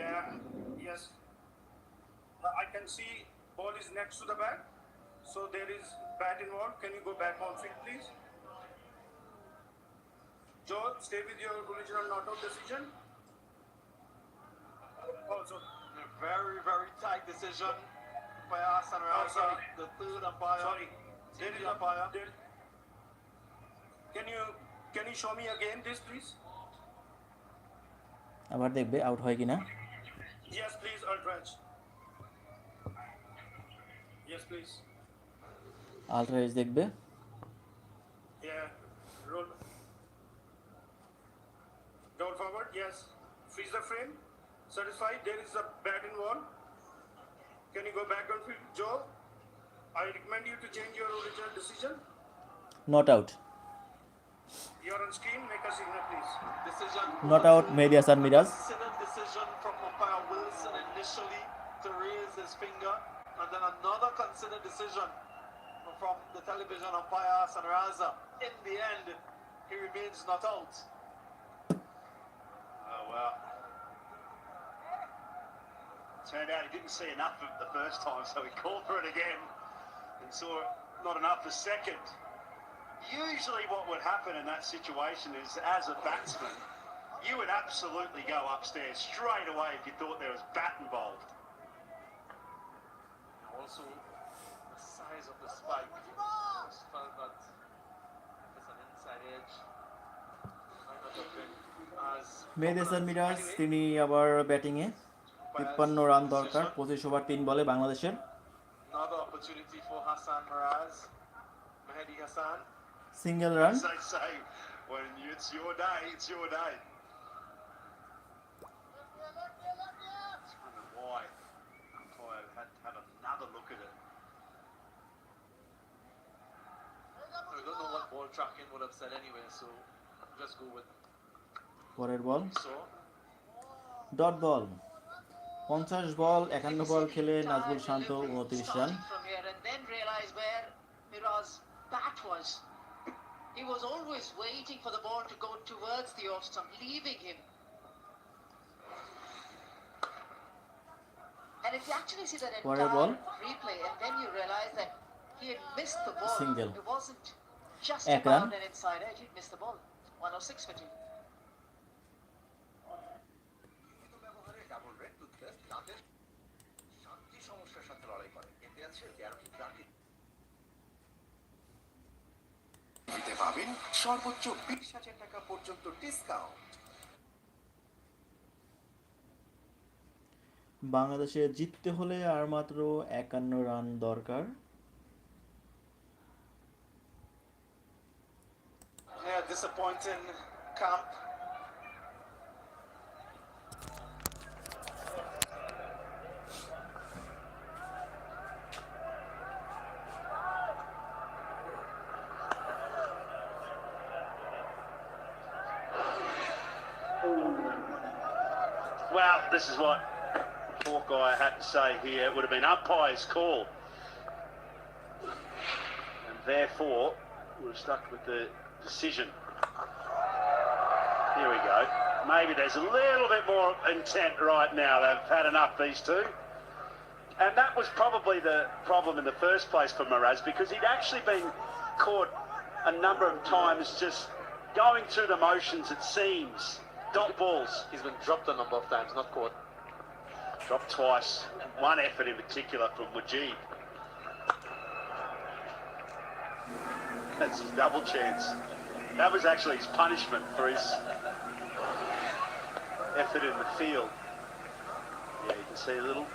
Yeah, yes. I can see ball is next to the bat. So there is bat involved. Can you go back on field, please? Joe, stay with your original not out decision. Also, A very, very tight decision by Hassan Raza, sorry. the third umpire. sorry. There is a umpire. there. Can you show me again this, please? আবার দেখবে out হয় কিনা। Yes, please, Ultrach. Yes, please. Ultra edge দেখবে। Yeah. Roll. Roll forward. Yes. Freeze the frame. Satisfied. There is a bat involved. Can you go back on field, Joe? I recommend you to change your original decision. Not out. You're on screen. Make a signal, please. Decision. Not out Mehedi Hasan Miraz. Considered decision from umpire Wilson initially to raise his finger, and then another considered decision from the television umpire Hassan Raza. In the end, he remains not out. Oh, well. Turned out he didn't see enough of the first time, so he called for it again and saw not enough the second. Usually what would happen in that situation is, as a batsman, you would absolutely go upstairs straight away if you thought there was bat involved. Also, the size of the spike. Just felt that it's an inside edge. Might not have been as Mehedi Hasan Miraz Anyway, তিনি আবার ব্যাটিংয়ে। 53 run দরকার 25 over 3 বলে বাংলাদেশের। another opportunity for Hassan Miraz. Mehdi Hassan. Single run. As they say, when it's your day, it's your day. Just wonder why umpire had to have another look at it. We don't know what ball tracking would have said anyway, so just go with পরের বল so. Dot ball. 50 বল 51 বল খেলে নাজমুল শান্ত 29 run. From here and then realize where Miraz's bat was. He was always waiting for the ball to go towards the off stump, leaving him. And if you actually see that What a ball. entire replay, and then you realize that he had missed the ball. Single. It wasn't just Ek about run. an inside edge, he'd missed the ball. 106 for 2. পাবেন সর্বোচ্চ 20,000 টাকা পর্যন্ত discount. বাংলাদেশে জিততে হলে আর মাত্র 51 run দরকার। Yeah, disappointing camp. Well, this is what Hawkeye had to say here. It would have been umpire's call. And therefore we're stuck with the decision. Here we go. Maybe there's a little bit more intent right now. They've had enough, these two. And that was probably the problem in the first place for Miraz, because he'd actually been caught a number of times just going through the motions, it seems. Dot balls. He's been dropped a number of times, not caught. Dropped twice. One effort in particular from Mujib. That's his double chance. That was actually his punishment for his effort in the field. Yeah, you can see a little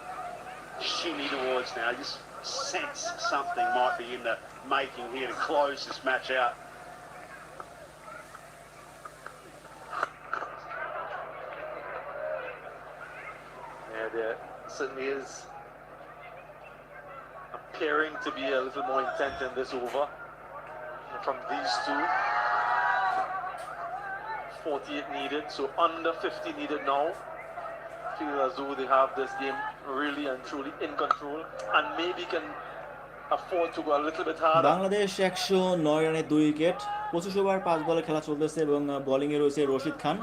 shinny towards now. You just sense something might be in the making here to close this match out. Yeah, there certainly is appearing to be a little more intent in this over. And from these two, 48 needed, so under 50 needed now. Feel as though they have this game really and truly in control, and maybe can afford to go a little bit harder. Bangladesh 109 রানে 2 wicket, 25 over 5 বলে খেলা চলতেছে এবং বোলিংয়ে রয়েছে রশিদ খান।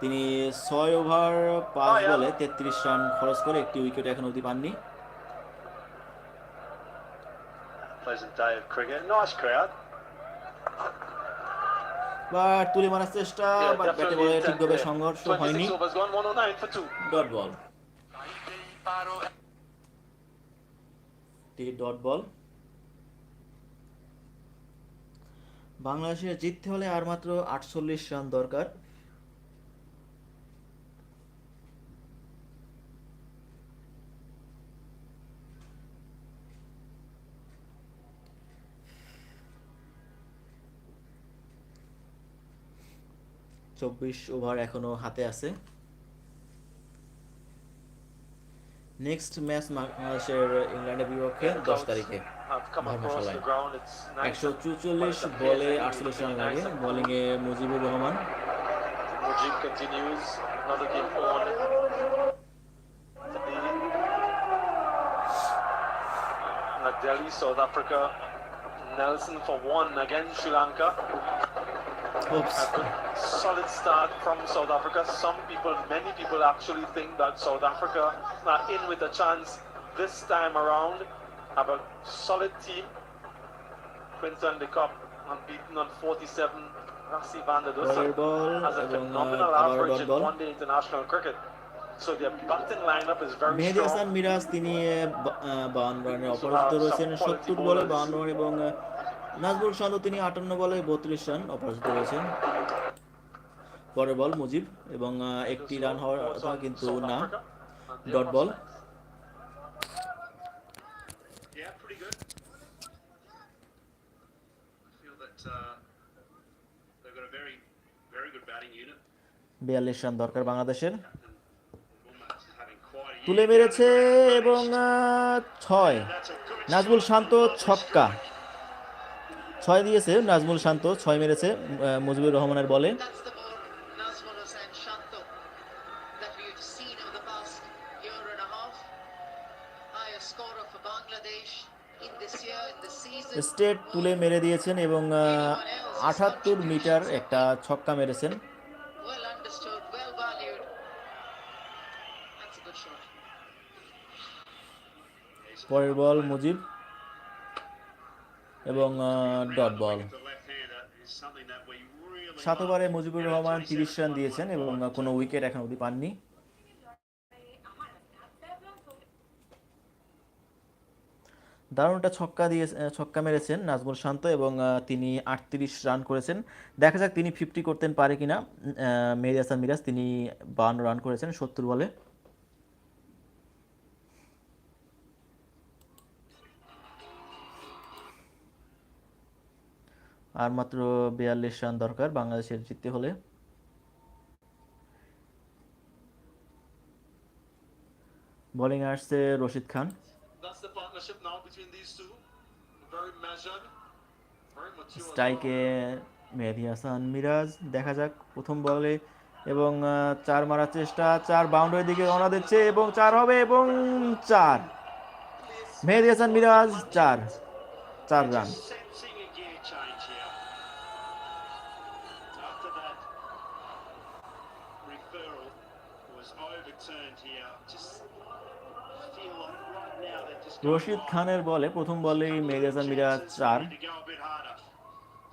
তিনি 6 over 5 বলে 33 run খরচ করে একটি উইকেট এখন অবধি পাননি। Pleasant day of cricket. Nice crowd. But তুলে মারার চেষ্টা, বাট ব্যাটে বলে ঠিকভাবে সংঘর্ষ হয়নি। ডট বল, ডট বল। বাংলাদেশের জিততে হলে আর মাত্র 48 রান দরকার। চব্বিশ ওভার এখনো হাতে আছে। নেক্সট ম্যাচ বাংলাদেশের ইংল্যান্ডের বিপক্ষে 10 তারিখে ধর্মশালায়। 144 বলে 48 রান লাগে। বোলিংয়ে Mujibur Rahman. Mujib continues another game on. Delhi, South Africa. Nelson for 1 against Sri Lanka. Oops. A good solid start from South Africa. Many people actually think that South Africa are in with a chance this time around. Have a solid team. Quinton de Kock unbeaten on 47. Rassi van der Dussen has a phenomenal average in one-day international cricket. So their batting lineup is very Mehedi strong. Hasan Miraj তিনি 52 রানে অপরাজিত রয়েছেন, 70 বলে 52 run এবং নাজমুল শান্ত তিনি 58 বলে 32 run অপরাজিত রয়েছেন। পরের বল মুজিব এবং একটি রান হওয়ার কথা কিন্তু না। Dot ball. Yeah, pretty good. I feel that they've got a very, very good batting unit. 42 run দরকার বাংলাদেশের। Almost having quite a তুলে year. মেরেছে এবং 6। নাজমুল শান্ত ছক্কা। 6 দিয়েছে নাজমুল শান্ত, 6 মেরেছে মুজিবুর রহমানের বলে। That's the more Nazmul Hussain Shanto that we've seen over the past year and a half. Highest scorer for Bangladesh in this year, in the season. State তুলে মেরে দিয়েছেন এবং 78 মিটার একটা ছক্কা মেরেছেন। Well understood, well valued. That's a good shot. পরের বল মুজিব এবং dot ball. The left-hander is something that we really 7 ওভারে মুজিবুর রহমান 30 রান দিয়েছেন এবং কোনো উইকেট এখন অবধি পাননি। দারুণ একটা ছক্কা মেরেছেন নাজমুল শান্ত এবং তিনি 38 রান করেছেন। দেখা যাক তিনি 50 করতেন পারে কিনা। মেহেদী হাসান মিরাজ তিনি 52 রান করেছেন 70 বলে। আর মাত্র 42 রান দরকার বাংলাদেশের জিততে হলে। বোলিং আসছে Rashid Khan. That's the partnership now between these two. Very measured, very mature. স্ট্রাইকে মেহেদী হাসান মিরাজ। দেখা যাক প্রথম বলে এবং 4 মারার চেষ্টা, 4 বাউন্ডারির দিকে রওনা দিচ্ছে এবং 4 হবে এবং 4। Mehidy Hasan Miraz 4। 4 They're run. just sensing a gear change here. After that referral was overturned here, just feel like right now they're just going Rashid wide. খানের বলে প্রথম বলেই Couple of Mehedi little Hasan Miraj chances, 4। we need to go a bit harder.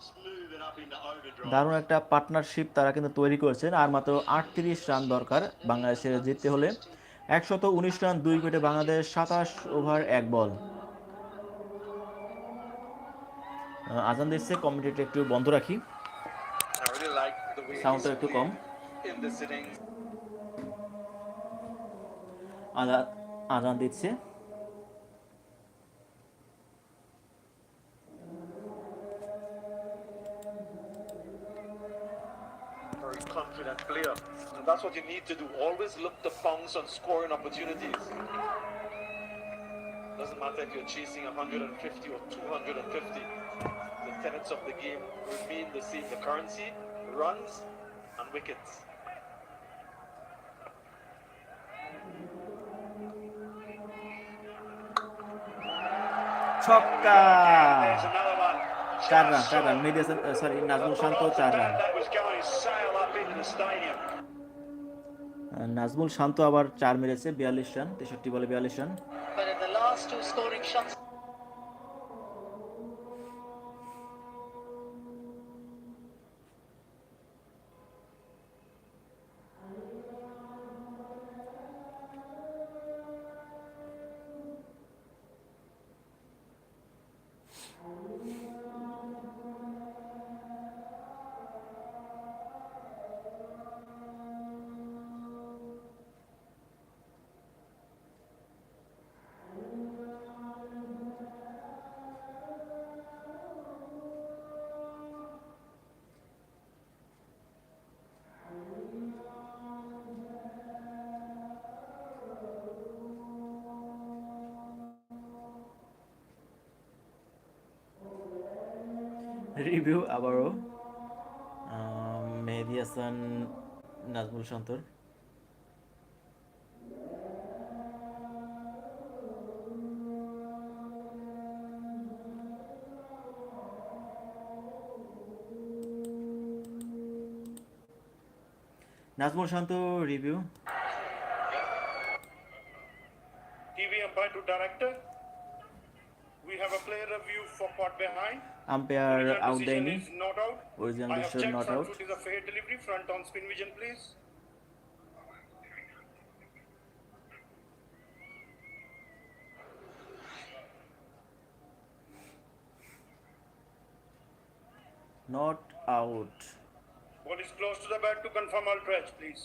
Smooth it up into overdrive. দারুণ একটা partnership তারা কিন্তু তৈরি করেছেন। আর মাত্র 38 রান দরকার বাংলাদেশের জিততে হলে। 119 রান 2 উইকেটে বাংলাদেশ, 27 ওভার 1 বল। আজান দিচ্ছে, কমেন্টেটর একটু বন্ধ রাখি, I really like the way সাউন্ডটা he's একটু কম। played in this innings. আজান দিচ্ছে। Very confident player, and that's what you need to do. Always look to pounce on scoring opportunities. Doesn't matter if you're chasing 150 or 250. The tenets of the game remain the same. The currency, runs, and wickets. ছক্কা। There's another one. 4 run, 4 run. Mehidy Hasan, sorry, Najmul Shanto 4 run. That was going sail up into the stadium. Najmul Shanto আবার 4 মেরেছে, 42 run, 63 বলে 42 run. But in the last two scoring shots, review আবারও মেহেদী হাসান, নাজমুল শান্তর। Najmul Shanto review. TV umpire to director. We have a player review for caught behind. Umpire Original out decision দেয়নি, is not out. Original I have decision checked not front out. foot is a fair delivery. Front on spin vision, please. Not out. Ball is close to the bat to confirm ultra edge, please.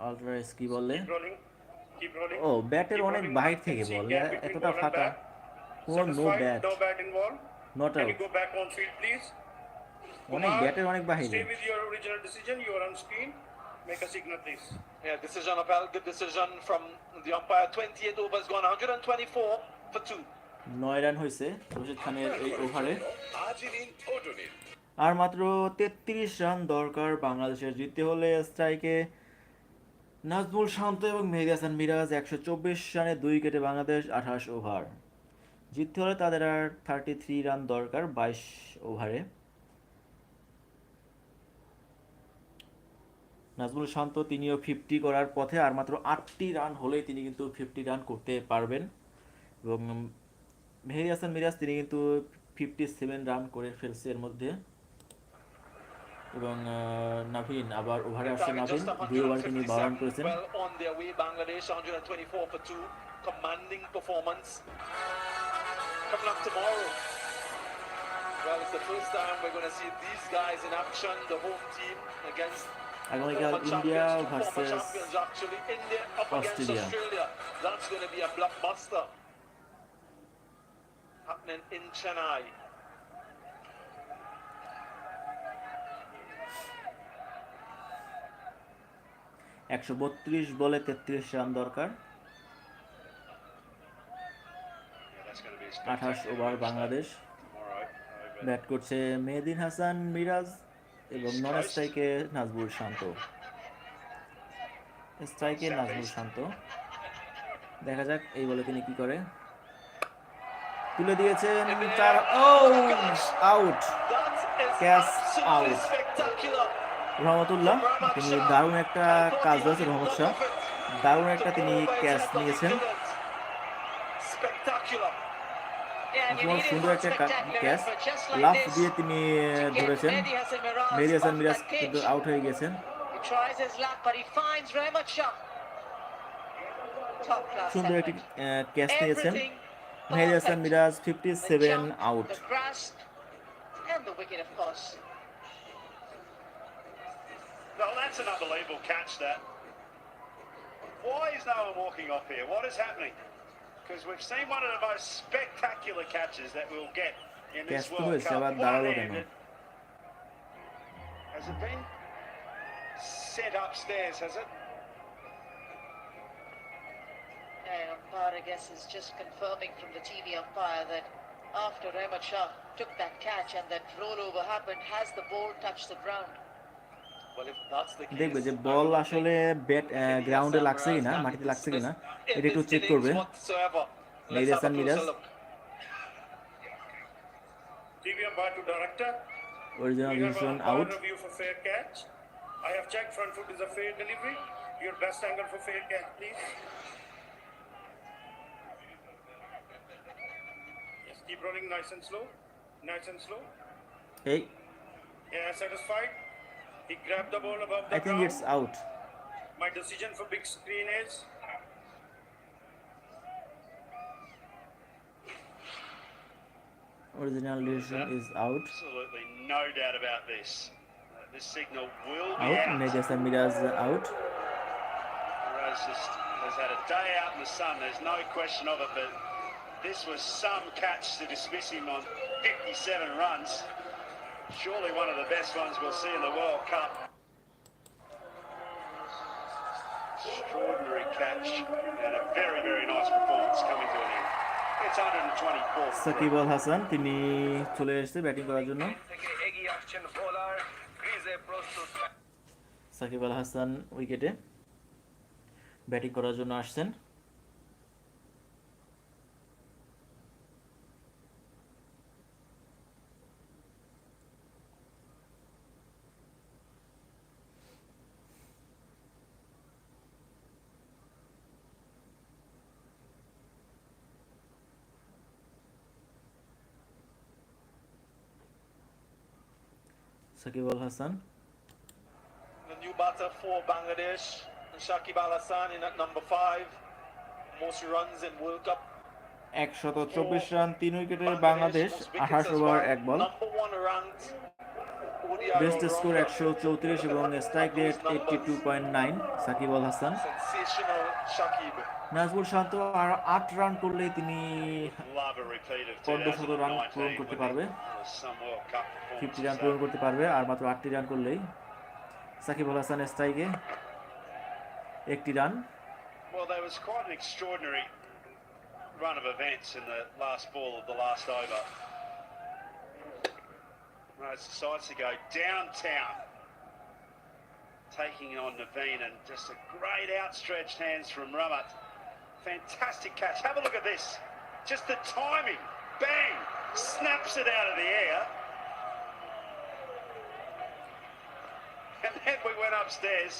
আলট্রাস কি বলে? Keep rolling. Keep rolling. ও ব্যাটের Keep অনেক rolling. বাইরে I থেকে can see ball, gap between এতটা ball and ফাঁকা। bat. ও no Satisfied? Bat, No bat involved. Not Can out. you go back on field, please? অনেক Kumar, ব্যাটের অনেক বাইরে। stay with your original decision. You are on screen. Make a signal, please. Yeah, decision of good decision from the umpire. 28 overs gone, 124 for 2. 9 run হয়েছে রশিদ খানের এই ওভারে। আর মাত্র 33 run দরকার বাংলাদেশের জিততে হলে। স্ট্রাইকে নাজমুল শান্ত এবং মেহেদী হাসান মিরাজ। 124 রানে 2 উইকেটে বাংলাদেশ, 28 ওভার। জিততে হলে তাদের আর 33 রান দরকার 22 ওভারে। নাজমুল শান্ত তিনিও 50 করার পথে। আর মাত্র 8টি রান হলেই তিনি কিন্তু 50 রান করতে পারবেন। এবং মেহেদী হাসান মিরাজ তিনি কিন্তু 57 রান করে ফেলছে এর মধ্যে। এবং নাভিন আবার ওভারে আসছে। নাভিন 2 ওভারে তিনি 12 রান করেছেন। Well on their way, Bangladesh 124 for 2. Commanding performance. Coming up tomorrow. Well, it's the first time we're going to see these guys in action. The home team against আগামীকাল former India champions, two former versus champions actually. India up against Australia. Australia. That's going to be a blockbuster. Happening in Chennai. Yeah, 132 বলে 33 run দরকার। 28 over Bangladesh. Bat করছে মেহেদী হাসান মিরাজ এবং নন স্ট্রাইকে নাজমুল শান্ত। স্ট্রাইকে নাজমুল শান্ত, দেখা যাক এই বলে তিনি কি করে। তুলে দিয়েছেন In the তার air. Oh Oh my gosh! Out That is catch absolutely out spectacular Rahmatullah from Rahmat তিনি Shah. দারুণ একটা I thought কাজ he had করেছেন রহমত enough শাহ of it দারুণ to একটা go তিনি over his catch head, but he নিয়েছেন didn't. Spectacular. Yeah, and you অসম্ভব needed সুন্দর one একটা spectacular catch effort just like লাফ this দিয়ে তিনি to get ধরেছেন Mehdi Hassan Miraz Mehedi Hasan off Miraz that কিন্তু pitch. আউট হয়ে গেছেন He tries his luck, but he finds Rahmat Shah. Top class সুন্দর একটি effort. ক্যাচ নিয়েছেন Everything Mehedi Hasan perfect. Miraz The 57 jump, out the grasp, and the wicket, of course. Well, that's an unbelievable catch, that. Why is no one walking off here? What is happening? Because we've seen one of the most spectacular catches that we'll get in this catch তো World হয়েছে Cup. আবার দাঁড়ালো কেন One-handed. Has it been sent upstairs, has it? And umpire, I guess, is just confirming from the TV umpire that after Rahmat Shah took that catch and that rollover happened, has the ball touched the ground? Well, if that's the case, দেখবে যে I ball don't আসলে think bat Mehdi গ্রাউন্ডে Hassan লাগছে Miraz কিনা can be মাটিতে লাগছে কিনা dismissed in এটা একটু this চেক innings করবে whatsoever. Mehedi Let's have Hasan a Miraz closer look. TV umpire to director. Original We have decision umpire out review for fair catch. I have checked front foot is a fair delivery. Your best angle for fair catch, please. Yes, keep rolling nice and slow. Nice and slow. এই Yeah, satisfied. He grabbed the ball above I the think ground. It's out My decision for big screen is original decision is out Absolutely no doubt about this. This signal will be out out. Mehedi Hasan Miraz out Miraz has had a day out in the sun, there's no question of it, but this was some catch to dismiss him on 57 runs. Surely one of the best ones we'll see in the World Cup. Extraordinary catch and a very, very nice performance coming to an end. It's 124. Shakib Al Hasan তিনি চলে এসেছে batting করার জন্য থেকে এগিয়ে আসছেন bowler ক্রিজে প্রস্তুত সাকিব আল হাসান উইকেটে ব্যাটিং করার জন্য আসছেন Shakib Al Hasan The new batter for Bangladesh, Shakib Al Hassan in at number 5. Most runs in World Cup. 124 run 3 উইকেটে Bangladesh, Bangladesh most wickets 28 as over well. 1 বল Number 1 ranked ODI best score all-rounder. 134 এবং strike rate Those numbers. 82.9 Shakib Al Hasan Sensational Shakib. Nazmul Shanto R 8 run করলেই তিনি Love a repeat of অর্ধশত run পূরণ 2019 করতে when পারবে there was some World Cup 50 run performances. পূরণ করতে পারবে আর মাত্র 8টি রান করলেই সাকিব আল হাসান স্ট্রাইকে 1টি run Well, there was quite an extraordinary run of events in the last ball of the last over. Rose decides to go downtown, taking on Naveen, and just a great outstretched hands from Ramat. Fantastic catch. Have a look at this. Just the timing. Bang! Snaps it out of the air. And then we went upstairs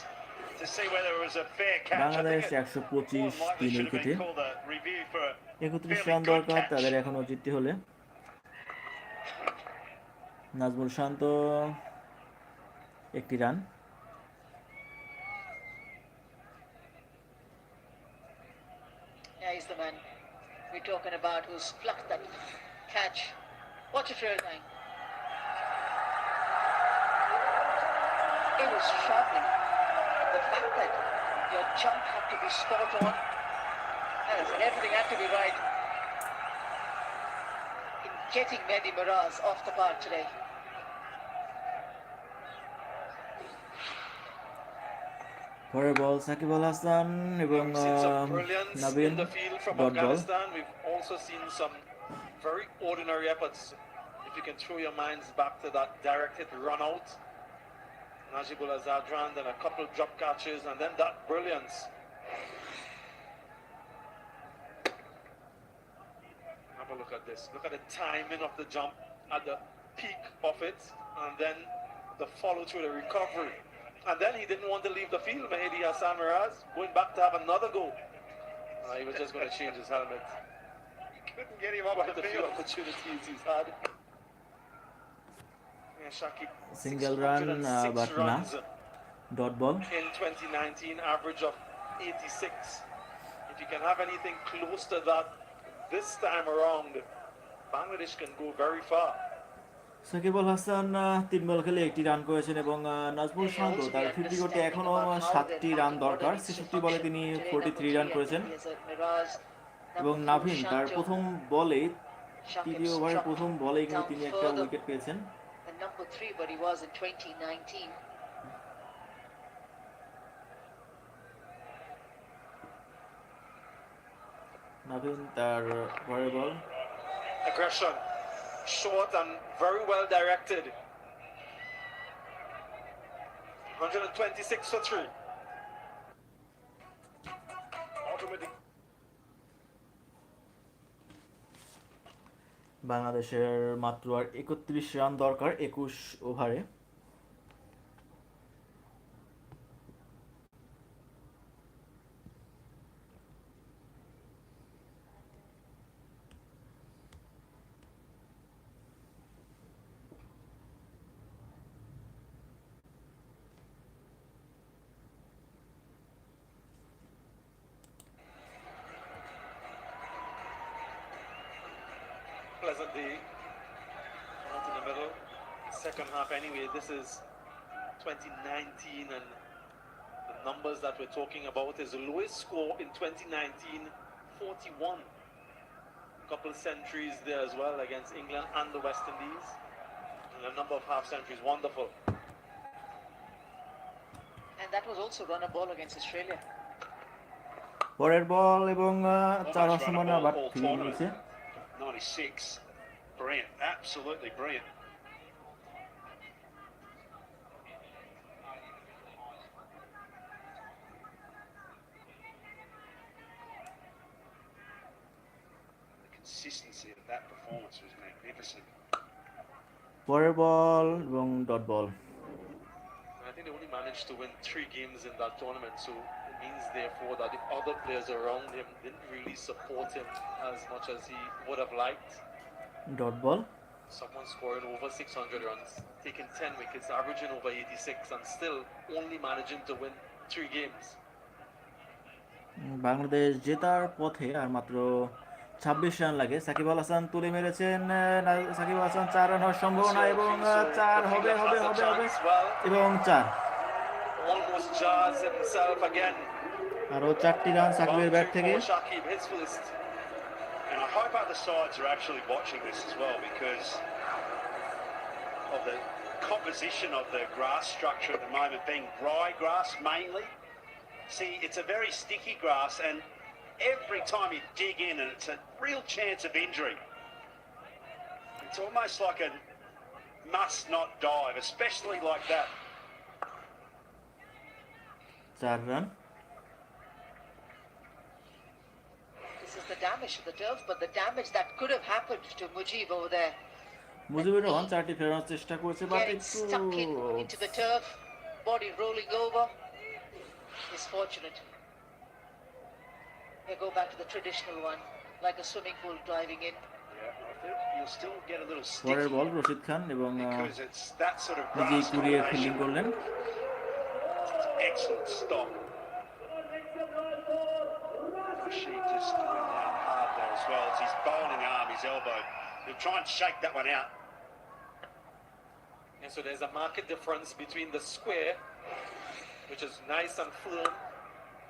to see whether it was a fair catch. I Bangladesh think it 125 more likely 3 should have উইকেটে been called a review for a 31 fairly run good দরকার catch. তাদের এখনো জিততে হলে নাজমুল শান্ত 1টি run Yeah, he's the man we're talking about who's plucked that catch. Watch it real time. It was shocking. The fact that your jump had to be spot on, and everything had to be right in getting Mehdi Miraz off the park today. পরের বল সাকিব আল হাসান এবং We've seen some brilliance Nabin in the field from dot ball Afghanistan. We've also seen some very ordinary efforts. If you can throw your minds back to that directed run out, Najibullah Zadran, then a couple drop catches, and then that brilliance. a look at this. Look at the timing of the jump at the peak of it, and then the follow through the recovery. And then he didn't want to leave the field, Mehdi Hassan Miraz, going back to have another go. He was just going to change his helmet. Couldn't get him off One of the the few field. opportunities he's had. Yeah, Shaki, Single run, 606 but nah. runs Dot ball. in 2019, average of 86. If you can have anything close to that this time around, Bangladesh can go very far. Shakib Al Hasan 3 ball খেলে 1টি run করেছেন এবং নাজমুল শান্ত তার 50 করতে এখনো 7টি run দরকার। 66 বলে তিনি 43 রান করেছেন এবং নাভিন তার প্রথম বলে তৃতীয় ওভারের প্রথম বলেই কিন্তু তিনি একটা উইকেট পেয়েছেন। Number 3, but he was in 2019. Naveen তার পরের বল Aggression, short and very well directed. 126 for 3. Automatic. বাংলাদেশের মাত্র আর 31 রান দরকার 21 ওভারে। Pleasant day out in the middle. Second half anyway, this is 2019, and the numbers that we're talking about is the lowest score in 2019, 41. A couple of centuries there as well against England and the West Indies, and a number of half centuries. Wonderful. And that was also run a ball against Australia. পরের বল এবং 4 অসম্ভাবনা but ফিরে গিয়েছে। 96. Brilliant. Absolutely brilliant. The consistency of that performance was magnificent. পরের বল এবং dot ball. I think they only managed to win 3 games in that tournament, so it means therefore that the other players around him didn't really support him as much as he would have liked. Dot ball Someone scoring over 600 runs, taking 10 wickets, averaging over 86, and still only managing to win 3 games. Bangladesh জেতার পথে আর মাত্র 26 run লাগে। সাকিব আল হাসান তুলে মেরেছেন, Shakib Al Hasan 4 run হওয়ার সম্ভাবনা এবং 4 হবে এবং 4 Almost jars himself again. আরো 4টি রান সাকিবের ব্যাট থেকে। Shakib, his first. And I hope other sides are actually watching this as well, because of the composition of the grass structure at the moment being rye grass mainly. See, it's a very sticky grass, and every time you dig in, and it's a real chance of injury. It's almost like a must not dive, especially like that. 4 run. This is the damage to the turf, but the damage that could have happened to Mujib over there. Mujibur Rahman 4টি ফেরানোর চেষ্টা করেছে, but Getting একটু stuck into the turf, body rolling over, is fortunate. They go back to the traditional one, like a swimming pool diving in. Yeah, I think you'll still get a little পরের sticky বল রশিদ খান এবং because it's that sort of নিজেই grass কুড়িয়ে fielding combination. করলেন। Excellent stop. Rashid just went down hard there as well. It's his bowling arm, his elbow. He'll try and shake that one out. And so there's a marked difference between the square, which is nice and firm,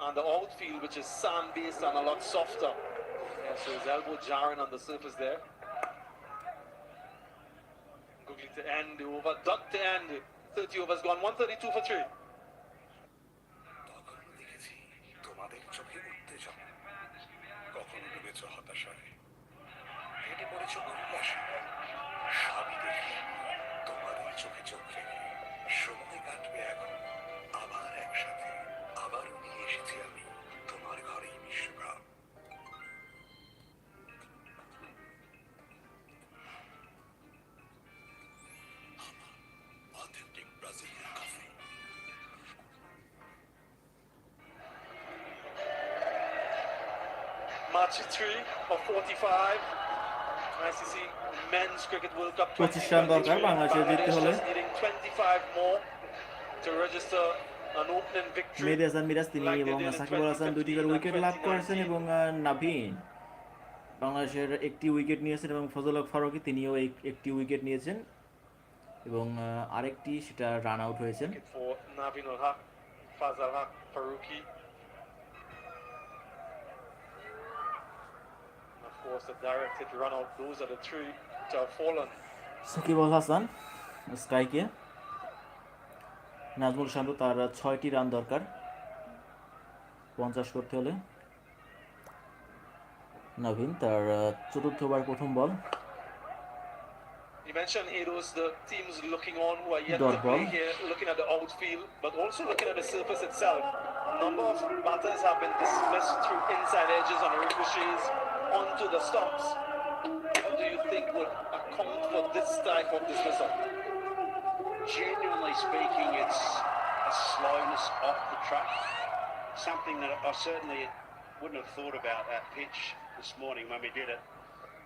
and the outfield, which is sand-based and a lot softer. Yeah, so his elbow jarring on the surface there. Googly to end the over, duck to end. 30 overs gone, 132 for 3. কখনো দেখেছি তোমাদের চোখে উত্তেজনা, কখনো ডুবেছ হতাশায়, হেঁটে পড়েছ উল্লাসে। সবই দেখি তোমাদের চোখে চোখ রেখে। সময় কাটবে এখন আবার একসাথে, আবারও নিয়ে এসেছি আমি তোমার ঘরেই বিশ্বকাপ। Match 3 of 45. ICC Men's Cricket World Cup 25 run দরকার 2023. বাংলাদেশের জিততে Bangladesh হলে। just needing 25 more to register an opening victory. মেহেদী হাসান মিরাজ তিনি like they এবং did in সাকিব আল হাসান 2015 দুইটি করে and উইকেট লাভ করেছেন 2019. এবং নাভিন বাংলাদেশের একটি উইকেট নিয়েছেন এবং ফজল হক ফারুকী তিনিও একটি উইকেট নিয়েছেন এবং আরেকটি সেটা রান আউট হয়েছেন। Wicket for Navin ul Haq, Fazal Haq, Faruqi. And of course, the directed run out. Those are the three to have fallen. Shakib Al Hasan স্ট্রাইকে, নাজমুল শান্ত তার 6টি রান দরকার 50 করতে হলে। নবীন তার চতুর্থ ওভার প্রথম বল। You mentioned Edos, the teams looking on who are yet Dot to play ball. here, looking at the outfield, but also looking at the surface itself. A number of batters have been dismissed through inside edges and ricochets onto the stumps. What do you think would account for this type of dismissal? Genuinely speaking, it's a slowness off the track. Something that I certainly wouldn't have thought about that pitch this morning when we did it.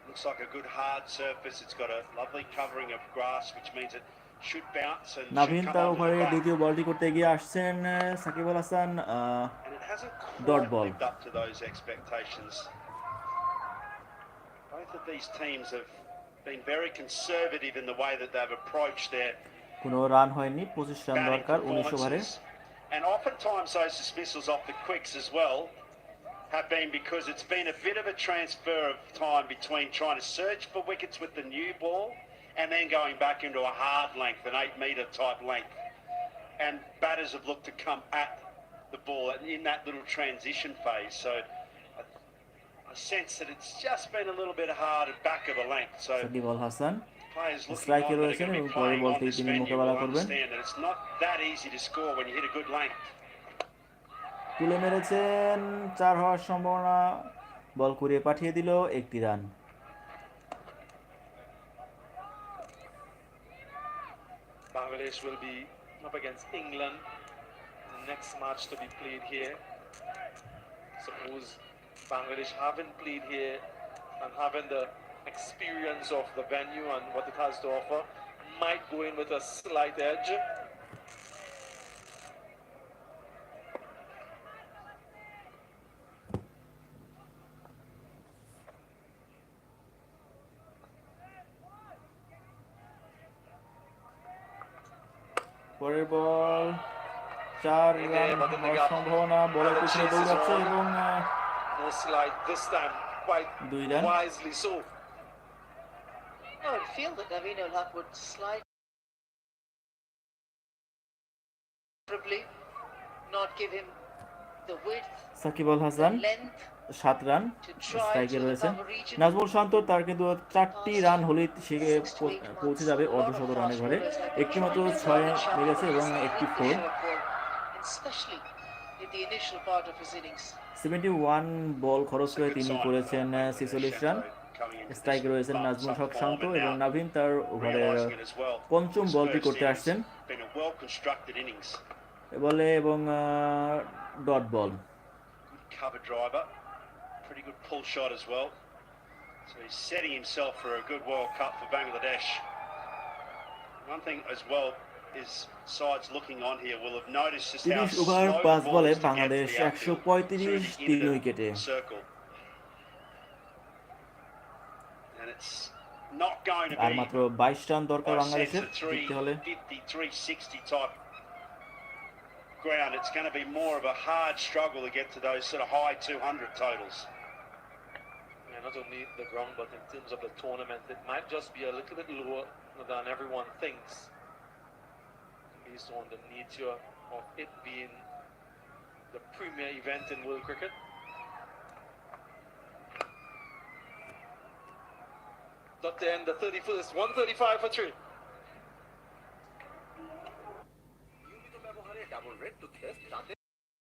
Looks like a good hard surface. It's got a lovely covering of grass, which means it should bounce and Naveen should তার come onto ওভারে the bat. দ্বিতীয় বলটি করতে এগিয়ে আসছেন Shakib Al Hasan And it hasn't dot quite ball. lived up to those expectations. Both of these teams have been very conservative in the way that they've approached their কোনো run হয়নি 25 run batting দরকার 19 ওভারে। performances. And oftentimes those dismissals off the quicks as well have been because it's been a bit of a transfer of time between trying to search for wickets with the new ball and then going back into a hard length, an 8-metre type length. And batters have looked to come at the ball in that little transition phase. So I sense that it's just been a little bit hard at back of a length. So Shakib Al Hasan players looking স্ট্রাইকে on that are রয়েছেন going to এবং be পরের playing on বলতেই this তিনি venue মোকাবেলা will করবেন। understand that it's not that easy to score when you hit a good length. তুলে মেরেছেন, 4 হওয়ার সম্ভাবনা, বল কুড়িয়ে পাঠিয়ে দিল, একটি run. Bangladesh will be up against England in the next match to be played here. Suppose Bangladesh haven't played here and having the experience of the venue and what it has to offer, might go in with a slight edge. পরের বল 4 run হওয়ার সম্ভাবনা, বলের পিছনে দৌড়াচ্ছে এবং No slide this time, quite 2 run. wisely so. I would feel that Navin ul Haq would slide probably not give him the width, Shakib Al the Hasan length 7 run to try স্ট্রাইকে to the রয়েছেন। cover region. Najmul Shanto তার কিন্তু 4টি run হলেই সে পৌঁছে যাবে অর্ধশত রানের ঘরে। একটি মাত্র 6 মেরেছে এবং একটি 4। Especially in the initial part of his innings. 71 বল খরচ করে তিনি করেছেন 46 রান। স্ট্রাইকে রয়েছেন নাজমুল হক শান্ত এবং নাভিন তার ওভারের পঞ্চম বলটি করতে আসছেন বলে এবং dot ball. Cover driver, pretty good pull shot as well. So he's setting himself for a good World Cup for Bangladesh. One thing as well is sides looking on here will have noticed just how 30 over slow 5 the ball বলে is to get to Bangladesh the outfield 135 through the 3 inner উইকেটে। circle. And it's not going to আর be মাত্র 22 run দরকার by বাংলাদেশের sense of জিততে হলে। 350, 360 type ground. It's going to be more of a hard struggle to get to those sort of high 200 totals. Yeah, not only the ground, but in terms of the tournament, it might just be a little bit lower than everyone thinks, based on the nature of it being the premier event in world cricket. Not the end, the 31st, 135 for 3. নিয়মিত ব্যবহারে double red toothpaste দাঁতে